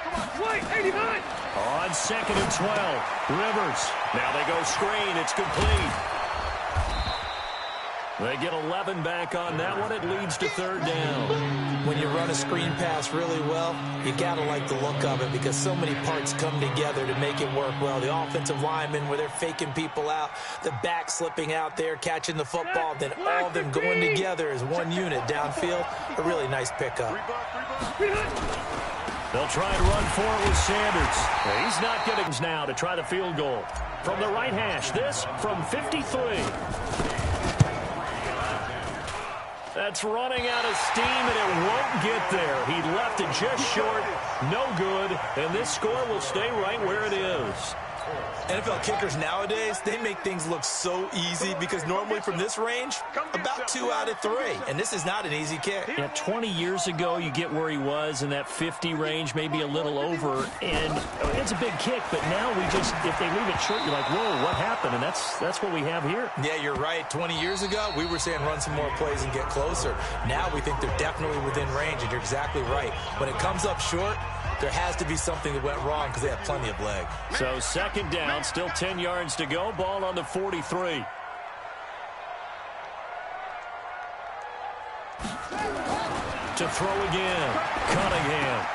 Come on, 89! On 2nd and 12, Rivers. Now they go screen. It's complete. They get 11 back on that one. It leads to 3rd down. When you run a screen pass really well, you got to like the look of it because so many parts come together to make it work well. The offensive linemen where they're faking people out, the back slipping out there, catching the football, then all of them going together as one unit downfield. A really nice pickup. They'll try and run for it with Sanders. He's not getting now to try the field goal. From the right hash, this from 53. That's running out of steam, and it won't get there. He left it just short, no good, and this score will stay right where it is. NFL kickers nowadays, they make things look so easy because normally from this range, about 2 out of 3. And this is not an easy kick. Yeah, 20 years ago, you get where he was in that 50 range, maybe a little over. And it's a big kick, but now we just, if they leave it short, you're like, whoa, what happened? And that's what we have here. Yeah, you're right. 20 years ago, we were saying run some more plays and get closer. Now we think they're definitely within range, and you're exactly right. When it comes up short, there has to be something that went wrong because they have plenty of leg. So 2nd down, still 10 yards to go. Ball on the 43. To throw again, Cunningham.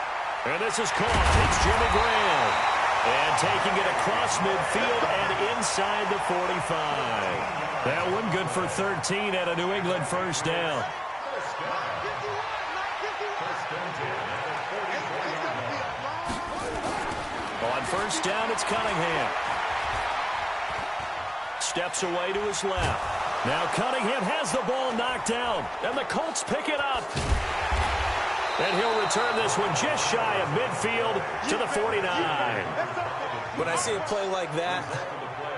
And this is caught. It's Jimmy Graham. And taking it across midfield and inside the 45. That one good for 13 at a New England first down. On first down, it's Cunningham. Steps away to his left. Now Cunningham has the ball knocked down, and the Colts pick it up. And he'll return this one just shy of midfield to the 49. When I see a play like that,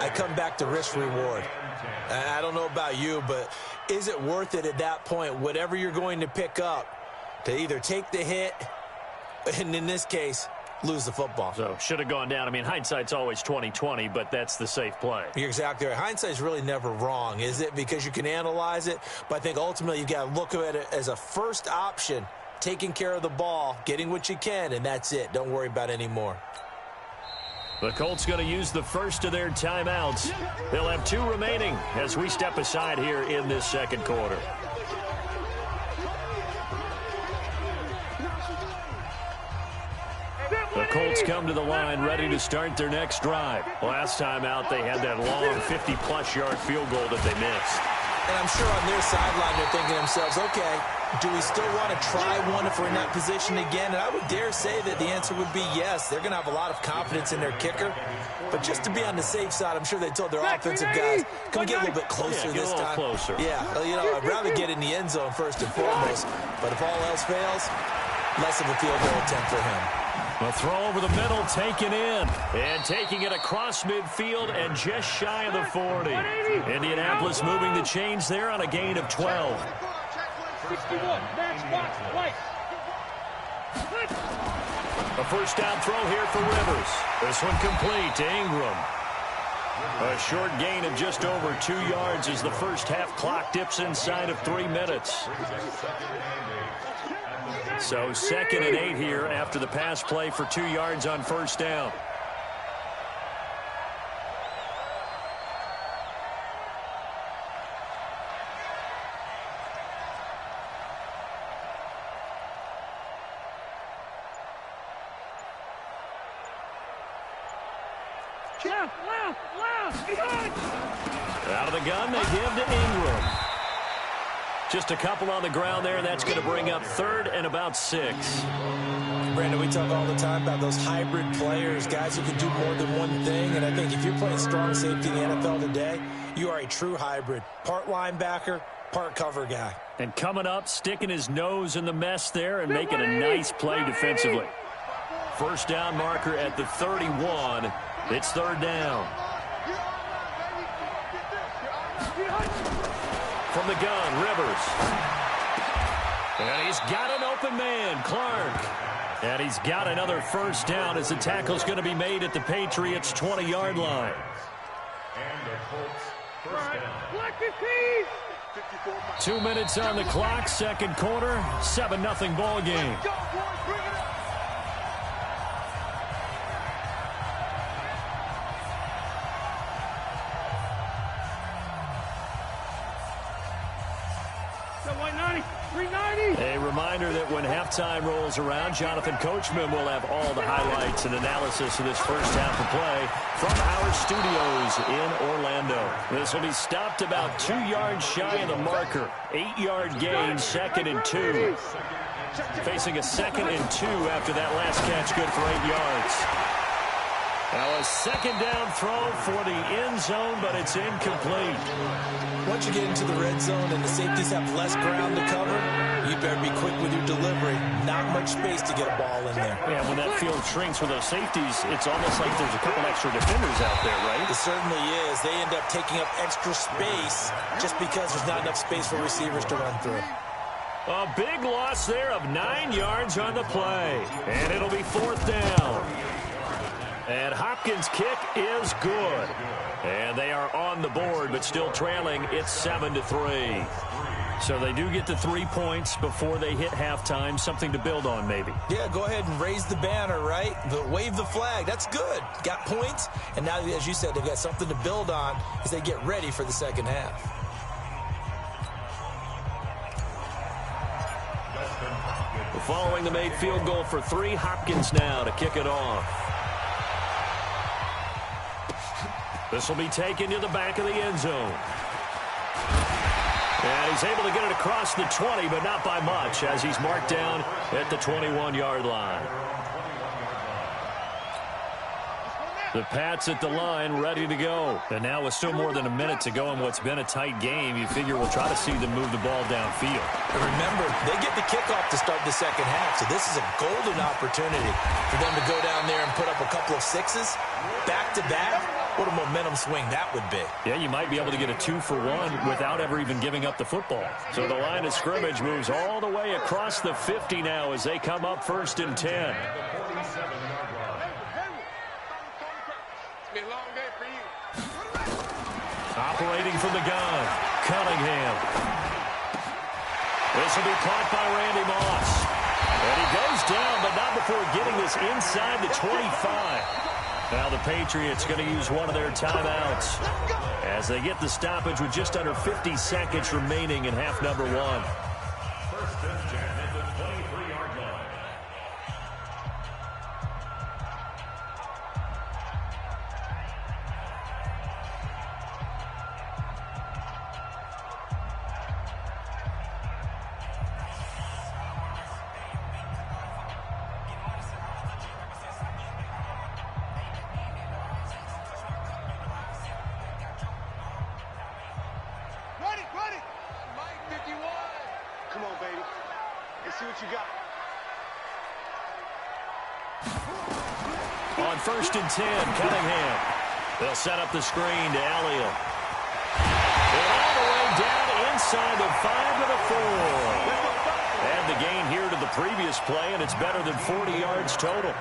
I come back to risk-reward. I don't know about you, but is it worth it at that point, whatever you're going to pick up, to either take the hit, and in this case, lose the football? So should have gone down. I mean, hindsight's always 20/20, but that's the safe play. You're exactly right. Hindsight's really never wrong, is it? Because you can analyze it, but I think ultimately you got to look at it as a first option, taking care of the ball, getting what you can, and that's it. Don't worry about any more. The Colts going to use the first of their timeouts. They'll have 2 remaining as we step aside here in this second quarter. The Colts come to the line ready to start their next drive. Last time out, they had that long 50-plus yard field goal that they missed. And I'm sure on their sideline they're thinking to themselves, okay, do we still want to try one if we're in that position again? And I would dare say that the answer would be yes. They're going to have a lot of confidence in their kicker. But just to be on the safe side, I'm sure they told their offensive guys, can we get a little bit closer this time? Closer. Yeah, you know, I'd rather get in the end zone first and foremost. But if all else fails, less of a field goal attempt for him. A throw over the middle, taken in. And taking it across midfield and just shy of the 40. Indianapolis moving the chains there on a gain of 12. 61, match box, right. A first down throw here for Rivers. This one complete to Ingram. A short gain of just over 2 yards as the first half clock dips inside of 3 minutes. So 2nd and 8 here after the pass play for 2 yards on first down. Out of the gun, they give to Ingram. Just a couple on the ground there, and that's going to bring up 3rd and about 6. Brandon, we talk all the time about those hybrid players, guys who can do more than one thing. And I think if you're playing strong safety in the NFL today, you are a true hybrid. Part linebacker, part cover guy. And coming up, sticking his nose in the mess there and making a nice play defensively. First down marker at the 31. It's 3rd down. From the gun, Rivers. And he's got an open man, Clark. And he's got another first down as the tackle's going to be made at the Patriots' 20-yard line. And the Colts first down. 2 minutes on the clock, second quarter, 7-0 ball game. A reminder that when halftime rolls around, Jonathan Coachman will have all the highlights and analysis of this first half of play from our studios in Orlando. This will be stopped about 2 yards shy of the marker. 8-yard gain, 2nd and 2. Facing a 2nd and 2 after that last catch, good for 8 yards. Now a second down throw for the end zone, but it's incomplete. Once you get into the red zone and the safeties have less ground to cover, you better be quick with your delivery. Not much space to get a ball in there. Yeah, when that field shrinks with those safeties, it's almost like there's a couple extra defenders out there, right? It certainly is. They end up taking up extra space just because there's not enough space for receivers to run through. A big loss there of 9 yards on the play. And it'll be 4th down. And Hopkins' kick is good. And they are on the board, but still trailing. It's 7-3. So they do get the 3 points before they hit halftime. Something to build on, maybe. Yeah, go ahead and raise the banner, right? Wave the flag. That's good. Got points. And now, as you said, they've got something to build on as they get ready for the second half. Following the made field goal for 3, Hopkins now to kick it off. This will be taken to the back of the end zone. And he's able to get it across the 20, but not by much, as he's marked down at the 21-yard line. The Pats at the line, ready to go. And now with still more than a minute to go in what's been a tight game, you figure we'll try to see them move the ball downfield. And remember, they get the kickoff to start the second half, so this is a golden opportunity for them to go down there and put up a couple of sixes back-to-back. What a momentum swing that would be. Yeah, you might be able to get a 2-for-1 without ever even giving up the football. So the line of scrimmage moves all the way across the 50 now as they come up 1st and 10. Operating from the gun, Cunningham. This will be caught by Randy Moss. And he goes down, but not before getting this inside the 25. Now the Patriots going to use one of their timeouts as they get the stoppage with just under 50 seconds remaining in half number one. First and 10 at the 23-yard line. Come on, baby. Let's see what you got. On first and 10, Cunningham. They'll set up the screen to Elliott. And all the way down inside the 5 to the 4. And the gain here to the previous play, and it's better than 40 yards total.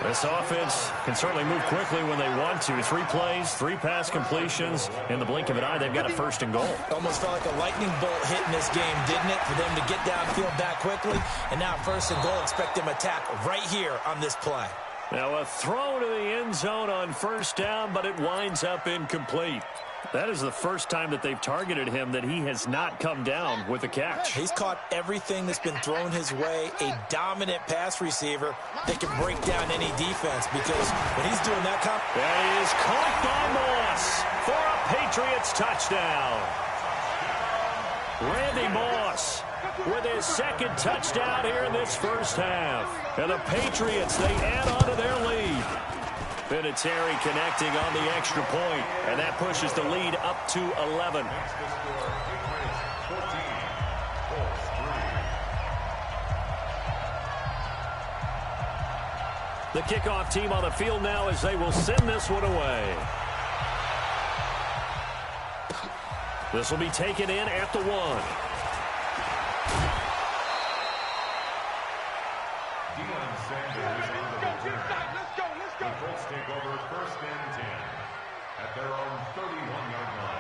This offense can certainly move quickly when they want to. 3 plays, 3 pass completions. In the blink of an eye, they've got a first and goal. Almost felt like a lightning bolt hit in this game, didn't it? For them to get downfield that quickly. And now first and goal, expect them to attack right here on this play. Now a throw to the end zone on first down, but it winds up incomplete. That is the first time that they've targeted him that he has not come down with a catch. He's caught everything that's been thrown his way, a dominant pass receiver that can break down any defense, because when he's doing that that is caught by Moss for a Patriots touchdown. Randy Moss with his second touchdown here in this first half. And the Patriots, they add on to their lead. Vinatieri connecting on the extra point, and that pushes the lead up to 11. The kickoff team on the field now as they will send this one away. This will be taken in at the 1. The Colts take over first and 10 at their own 31-yard line.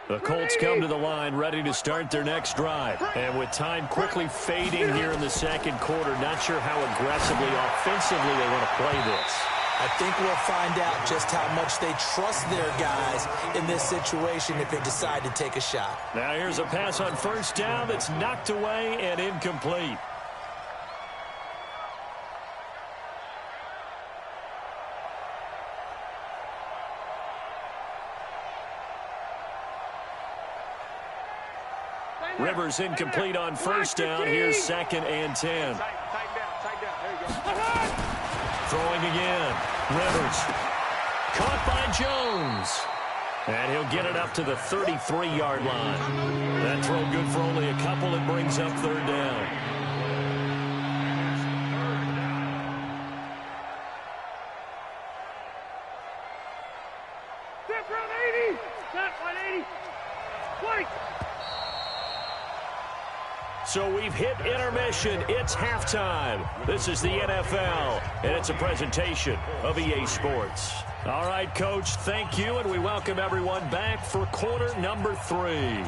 The Colts come to the line ready to start their next drive. And with time quickly fading here in the second quarter, not sure how aggressively, offensively they want to play this. I think we'll find out just how much they trust their guys in this situation if they decide to take a shot. Now here's a pass on first down that's knocked away and incomplete. Rivers incomplete on first down. Here's second and 10. Throwing again. Rivers. Caught by Jones. And he'll get it up to the 33-yard line. That throw good for only a couple. It brings up third down. Step 180. Step 180. Wait. So we've hit intermission. It's halftime. This is the NFL, and it's a presentation of EA Sports. All right, Coach, thank you, and we welcome everyone back for quarter number 3.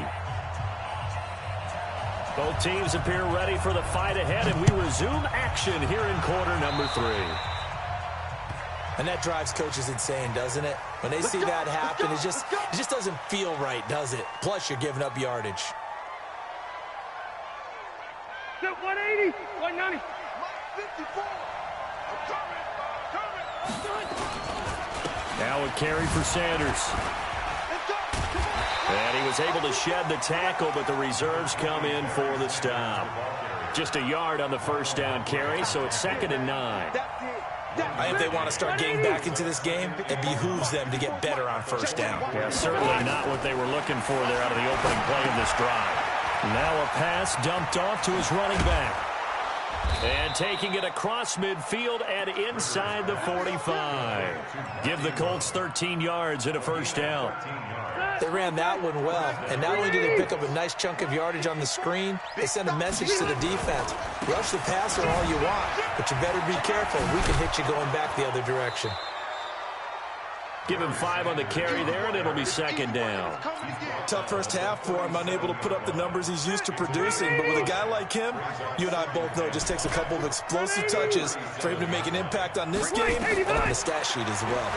Both teams appear ready for the fight ahead, and we resume action here in quarter number 3. And that drives coaches insane, doesn't it? When they see that happen, it just doesn't feel right, does it? Plus, you're giving up yardage. 180, 190. 54. Now a carry for Sanders. And he was able to shed the tackle, but the reserves come in for the stop. Just a yard on the first down carry, so it's second and 9. I think they want to start getting back into this game. It behooves them to get better on first down. Yeah, certainly not what they were looking for there out of the opening play of this drive. Now a pass dumped off to his running back. And taking it across midfield and inside the 45. Give the Colts 13 yards and a first down. They ran that one well, and not only did they pick up a nice chunk of yardage on the screen, they sent a message to the defense. Rush the passer all you want, but you better be careful. We can hit you going back the other direction. Give him 5 on the carry there, and it'll be second down. Tough first half for him, unable to put up the numbers he's used to producing. But with a guy like him, you and I both know it just takes a couple of explosive touches for him to make an impact on this game and on the stat sheet as well.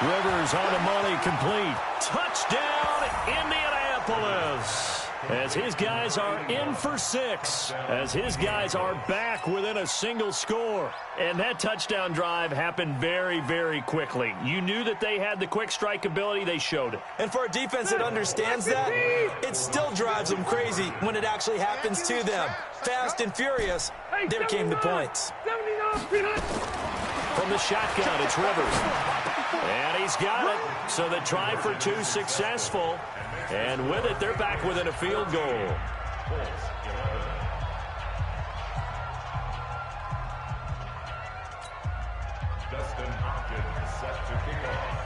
Rivers on the money, complete. Touchdown, Indianapolis. As his guys are in for 6. As his guys are back within a single score. And that touchdown drive happened very, very quickly. You knew that they had the quick strike ability. They showed it. And for a defense that understands that, it still drives them crazy when it actually happens to them. Fast and furious, there came the points. From the shotgun, it's Rivers. And he's got it. So the try for 2 successful. And with it, they're back within a field goal. Dustin Hopkins set to kick off.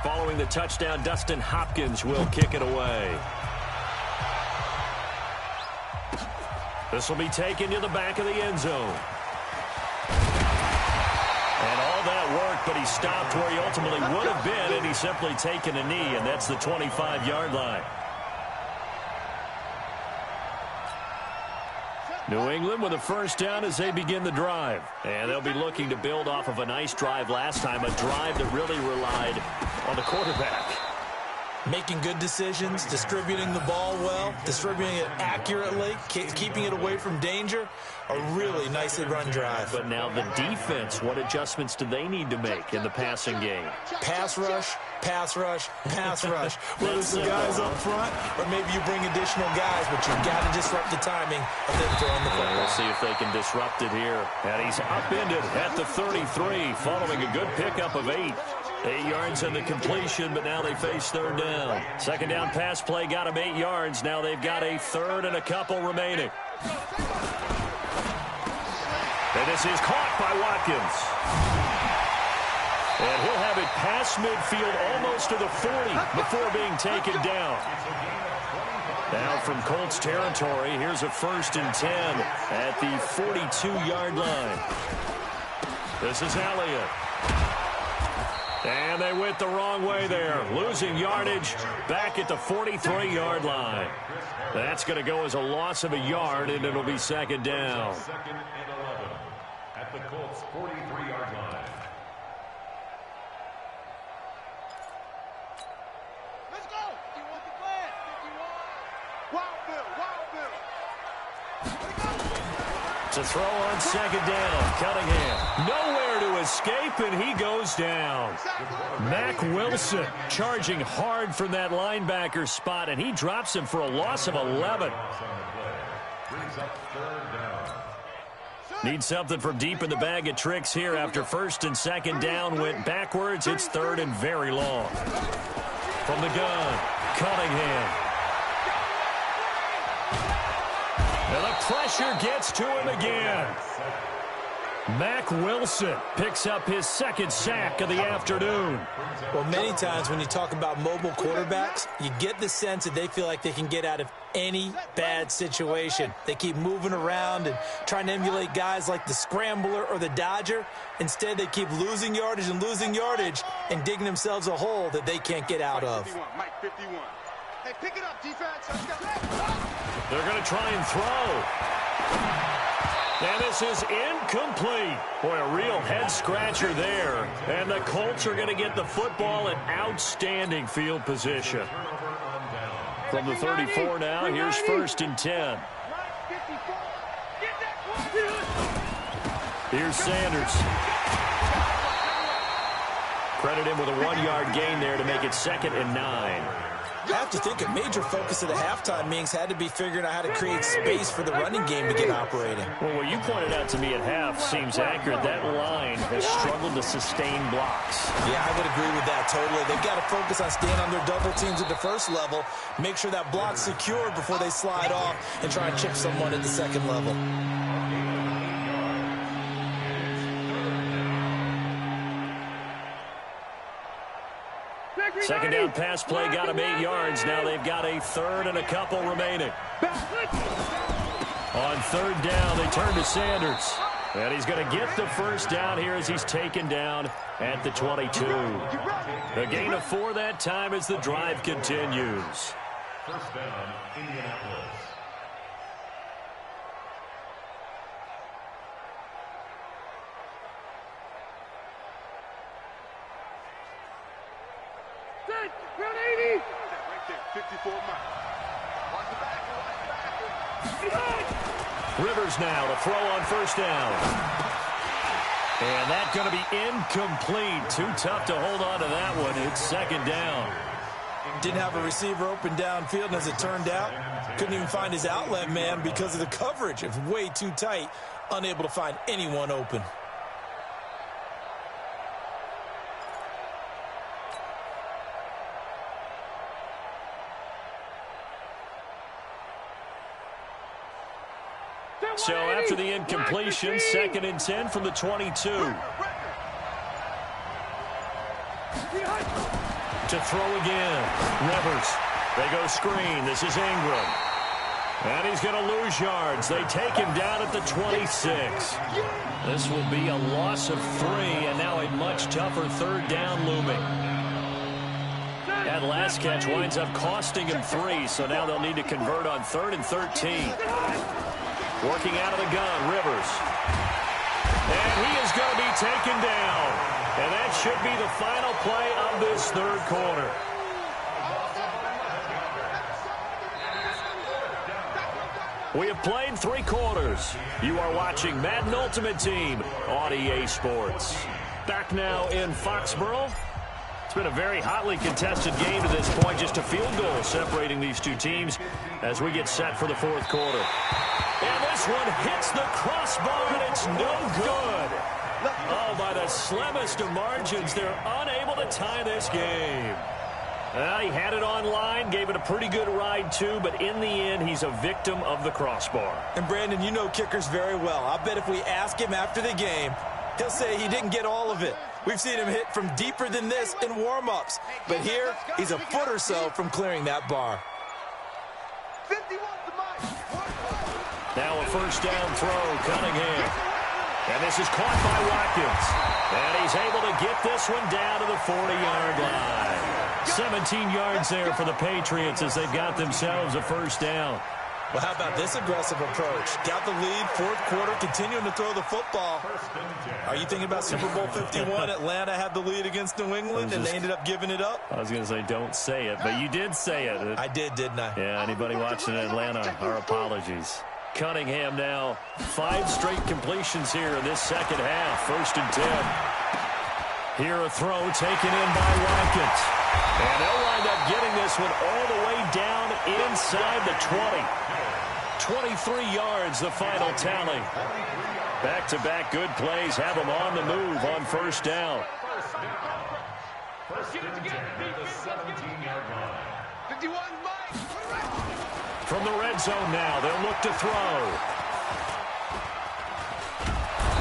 Following the touchdown, Dustin Hopkins will kick it away. This will be taken to the back of the end zone. And all that worked, but he stopped where he ultimately would have been, and he's simply taken a knee, and that's the 25-yard line. New England with a first down as they begin the drive. And they'll be looking to build off of a nice drive last time, a drive that really relied on the quarterback. Making good decisions, distributing the ball well, distributing it accurately, keeping it away from danger. A really nicely run drive. But now the defense, what adjustments do they need to make in the passing game? Pass rush, pass rush, pass rush. Whether it's the guys up front or maybe you bring additional guys, but you've got to disrupt the timing of them throwing the football. We'll see if they can disrupt it here. And he's upended at the 33 following a good pickup of 8. 8 yards in the completion, but now they face third down. Second down pass play got him 8 yards. Now they've got a third and a couple remaining. And this is caught by Watkins. And he'll have it past midfield almost to the 40 before being taken down. Now from Colts territory, here's a 1st and 10 at the 42-yard line. This is Elliott. And they went the wrong way there, losing yardage back at the 43-yard line. That's going to go as a loss of a yard, and it'll be second down. Second and 11 at the Colts 43-yard line. Let's go. You want the plan? 51. Wild Bill. To throw on second down, Cunningham. Nowhere to escape, and he goes down. Mack Wilson charging hard from that linebacker spot, and he drops him for a loss of 11. Need something from deep in the bag of tricks here after 1st and 2nd down went backwards. It's 3rd and very long. From the gun, Cunningham. And the pressure gets to him again. Mack Wilson picks up his 2nd sack of the afternoon. Well, many times when you talk about mobile quarterbacks, you get the sense that they feel like they can get out of any bad situation. They keep moving around and trying to emulate guys like the scrambler or the dodger. Instead, they keep losing yardage and digging themselves a hole that they can't get out of. Mike 51. Hey, pick it up, defense. They're going to try and throw. And this is incomplete. Boy, a real head-scratcher there. And the Colts are going to get the football in outstanding field position. From the 34 now, here's 1st and 10. Here's Sanders. Credit him with a 1-yard gain there to make it 2nd and 9. I have to think a major focus of the halftime meetings had to be figuring out how to create space for the running game to get operating. Well, what you pointed out to me at half seems accurate. That line has struggled to sustain blocks. Yeah, I would agree with that totally. They've got to focus on staying on their double teams at the first level, make sure that block's secure before they slide off and try and chip someone at the second level. Second down pass play got him 8 yards. Now they've got a third and a couple remaining. On third down, they turn to Sanders. And he's going to get the first down here as he's taken down at the 22. A gain of 4 that time as the drive continues. First down, Indianapolis. Round 80. Right there, 54 miles. Rivers now to throw on first down. And that's going to be incomplete. Too tough to hold on to that one. It's second down. Didn't have a receiver open downfield, and as it turned out, couldn't even find his outlet man because of the coverage. It was way too tight, unable to find anyone open. So after the incompletion, 2nd and 10 from the 22. To throw again. Rivers. They go screen. This is Ingram. And he's going to lose yards. They take him down at the 26. This will be a loss of 3, and now a much tougher third down looming. That last catch winds up costing him 3, so now they'll need to convert on 3rd and 13. Working out of the gun, Rivers. And he is going to be taken down. And that should be the final play of this third quarter. We have played 3 quarters. You are watching Madden Ultimate Team on EA Sports. Back now in Foxborough. It's been a very hotly contested game to this point. Just a field goal separating these two teams as we get set for the fourth quarter. And this one hits the crossbar, and it's no good. Oh, by the slimmest of margins, they're unable to tie this game. He had it online, gave it a pretty good ride, too, but in the end, he's a victim of the crossbar. And, Brandon, you know kickers very well. I bet if we ask him after the game, he'll say he didn't get all of it. We've seen him hit from deeper than this in warm-ups. But here, he's a foot or so from clearing that bar. Now a first down throw, Cunningham. And this is caught by Watkins. And he's able to get this one down to the 40-yard line. 17 yards there for the Patriots as they've got themselves a first down. Well, how about this aggressive approach? Got the lead, fourth quarter, continuing to throw the football. Are you thinking about Super Bowl 51? Atlanta had the lead against New England, and they ended up giving it up? I was going to say, don't say it, but you did say it. I did, didn't I? Yeah, anybody watching in Atlanta, our apologies. Cunningham now, 5 straight completions here in this second half. 1st and 10. Here a throw taken in by Watkins. And they'll wind up getting this one all the way down inside the 20. 23 yards, the final tally. Back-to-back good plays have them on the move on first down. First and 10 at the 17-yard line. 51 From the red zone now, they'll look to throw.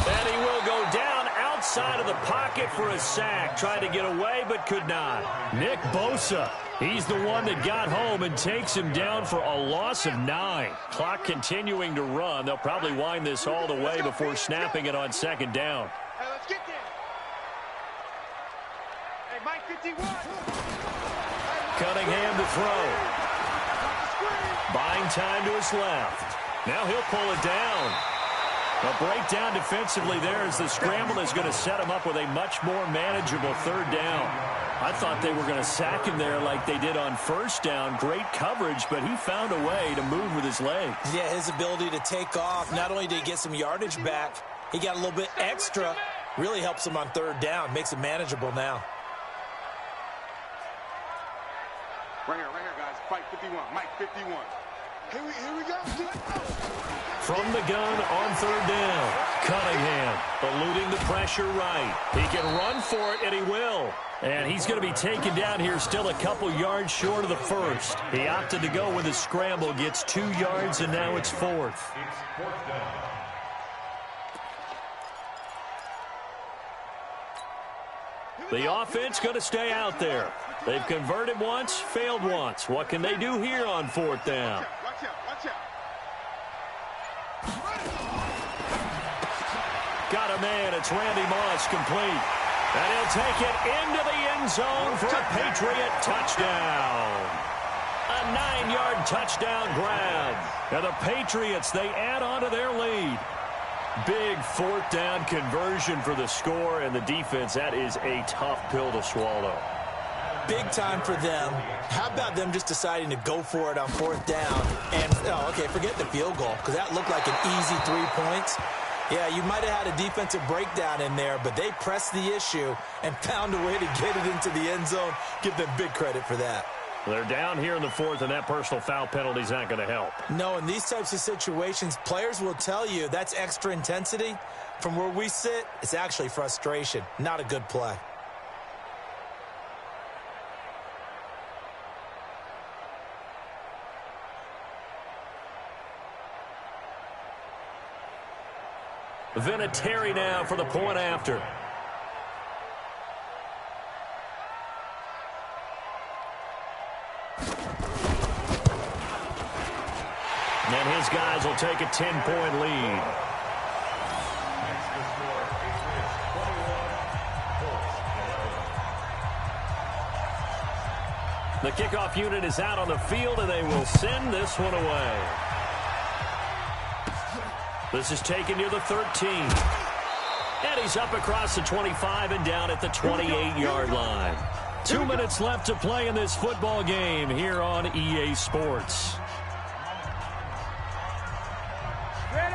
And he will go down outside of the pocket for a sack. Tried to get away, but could not. Nick Bosa, he's the one that got home and takes him down for a loss of 9. Clock continuing to run. They'll probably wind this all the way before snapping it on second down. Hey, let's get there. Hey, Mike 51. Cunningham to throw. Buying time to his left. Now he'll pull it down. A breakdown defensively there as the scramble is going to set him up with a much more manageable third down. I thought they were going to sack him there like they did on first down. Great coverage, but he found a way to move with his legs. Yeah, his ability to take off. Not only did he get some yardage back, he got a little bit extra. Really helps him on third down. Makes it manageable now. Right here, guys. Fight 51. Mike 51. Here we go. From the gun on third down, Cunningham eluding the pressure right. He can run for it, and he will. And he's going to be taken down here still a couple yards short of the first. He opted to go with a scramble, gets 2 yards, and now it's 4th. It's 4th down. The offense going to stay out there. They've converted once, failed once. What can they do here on fourth down? Watch out, watch out. Got a man. It's Randy Moss, complete. And he'll take it into the end zone for a Patriot touchdown. A 9-yard touchdown grab. And the Patriots, they add on to their lead. Big fourth down conversion for the score, and the defense, that is a tough pill to swallow. Big time for them. How about them just deciding to go for it on fourth down? And, okay, forget the field goal, because that looked like an easy 3 points. Yeah, you might have had a defensive breakdown in there, but they pressed the issue and found a way to get it into the end zone. Give them big credit for that. They're down here in the fourth, and that personal foul penalty is not going to help. No, in these types of situations, players will tell you that's extra intensity. From where we sit, it's actually frustration, not a good play. Vinatieri now for the point after. And his guys will take a 10-point lead. The kickoff unit is out on the field, and they will send this one away. This is taken near the 13. And he's up across the 25 and down at the 28-yard line. 2 minutes left to play in this football game here on EA Sports.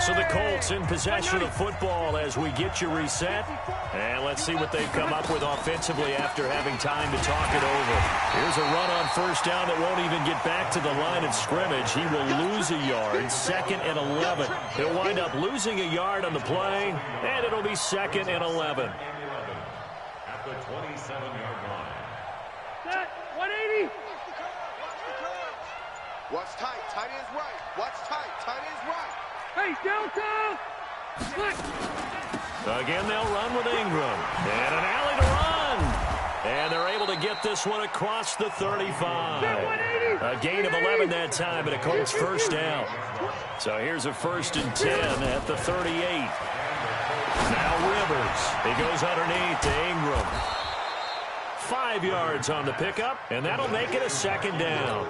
So the Colts in possession of the football as we get you reset. And let's see what they've come up with offensively after having time to talk it over. Here's a run on first down that won't even get back to the line of scrimmage. He will lose a yard, 2nd and 11. He'll wind up losing a yard on the play, and it'll be 2nd and 11. At the 27-yard line. Set, 180. Watch tight, tight ends right. Watch tight, tight ends right. Hey, Delta! Split! Again, they'll run with Ingram. And an alley to run. And they're able to get this one across the 35. A gain of 11 that time, and a Colts first down. So here's a 1st and 10 at the 38. Now Rivers. He goes underneath to Ingram. 5 yards on the pickup, and that'll make it a 2nd down.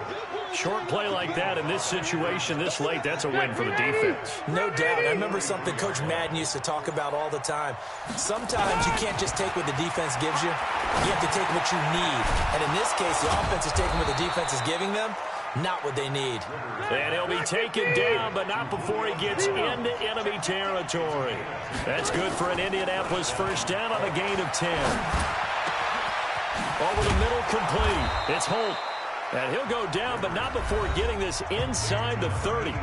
Short play like that in this situation this late, that's a win for the defense. No doubt. I remember something Coach Madden used to talk about all the time. Sometimes you can't just take what the defense gives you. You have to take what you need. And in this case, the offense is taking what the defense is giving them, not what they need. And he'll be taken down, but not before he gets into enemy territory. That's good for an Indianapolis first down on a gain of 10. Over the middle, complete. It's Holt. And he'll go down, but not before getting this inside the 30.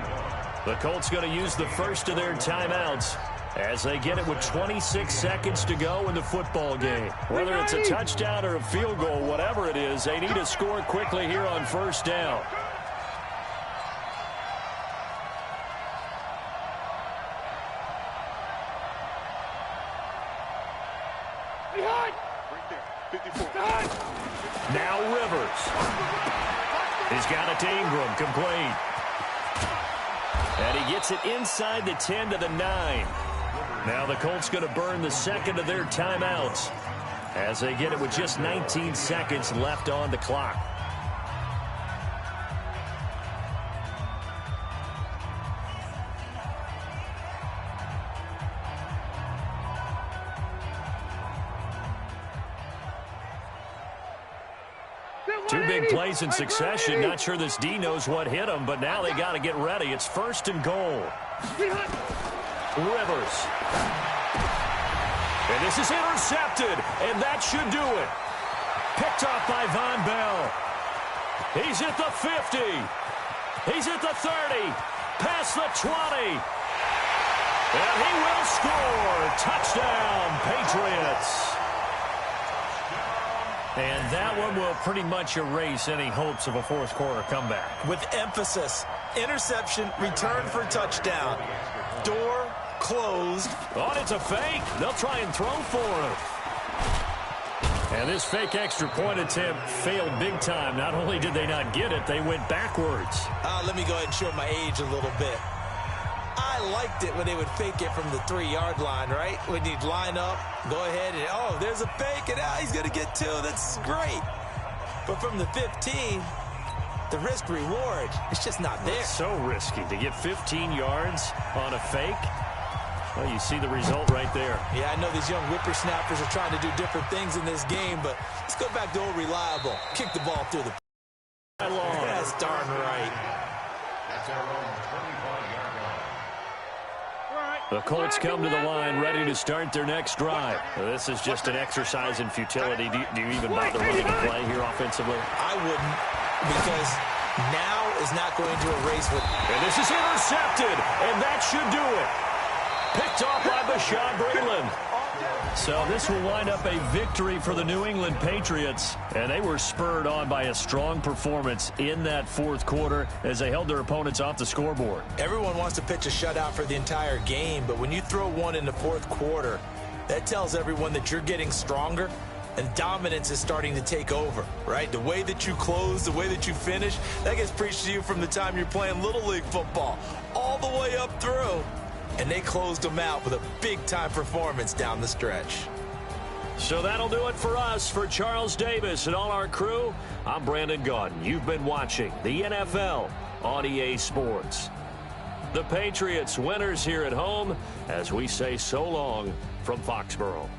The Colts going to use the first of their timeouts as they get it with 26 seconds to go in the football game. Whether it's a touchdown or a field goal, whatever it is, they need to score quickly here on first down. Right there, 54. Now Rivers. He's got it to Ingram, complete. And he gets it inside the 10 to the 9. Now the Colts going to burn the second of their timeouts as they get it with just 19 seconds left on the clock. Two big plays in succession. Not sure this D knows what hit him, but now they got to get ready. It's 1st and goal. Rivers. And this is intercepted, and that should do it. Picked off by Von Bell. He's at the 50. He's at the 30. Past the 20. And he will score. Touchdown, Patriots. And that one will pretty much erase any hopes of a fourth quarter comeback. With emphasis, interception, return for touchdown. Door closed. Oh, it's a fake. They'll try and throw for him. And this fake extra point attempt failed big time. Not only did they not get it, they went backwards. Let me go ahead and show my age a little bit. I liked it when they would fake it from the 3-yard line, right? When you'd line up, go ahead and, oh, there's a fake, and he's going to get 2. That's great. But from the 15, the risk-reward, it's just not there. It's so risky to get 15 yards on a fake. Well, you see the result right there. Yeah, I know these young whippersnappers are trying to do different things in this game, but let's go back to old reliable. Kick the ball through the... That's darn right. That's our own 25-yard line. The Colts come to the line ready to start their next drive. This is just an exercise in futility. Do you even bother running a play here offensively? I wouldn't, because now is not going to erase what... And this is intercepted, and that should do it. Picked off by Bashaud Breeland. So this will wind up a victory for the New England Patriots. And they were spurred on by a strong performance in that fourth quarter as they held their opponents off the scoreboard. Everyone wants to pitch a shutout for the entire game, but when you throw one in the fourth quarter, that tells everyone that you're getting stronger and dominance is starting to take over, right? The way that you close, the way that you finish, that gets preached to you from the time you're playing Little League football all the way up through. And they closed them out with a big-time performance down the stretch. So that'll do it for us. For Charles Davis and all our crew, I'm Brandon Gaudin. You've been watching the NFL on EA Sports. The Patriots winners here at home as we say so long from Foxborough.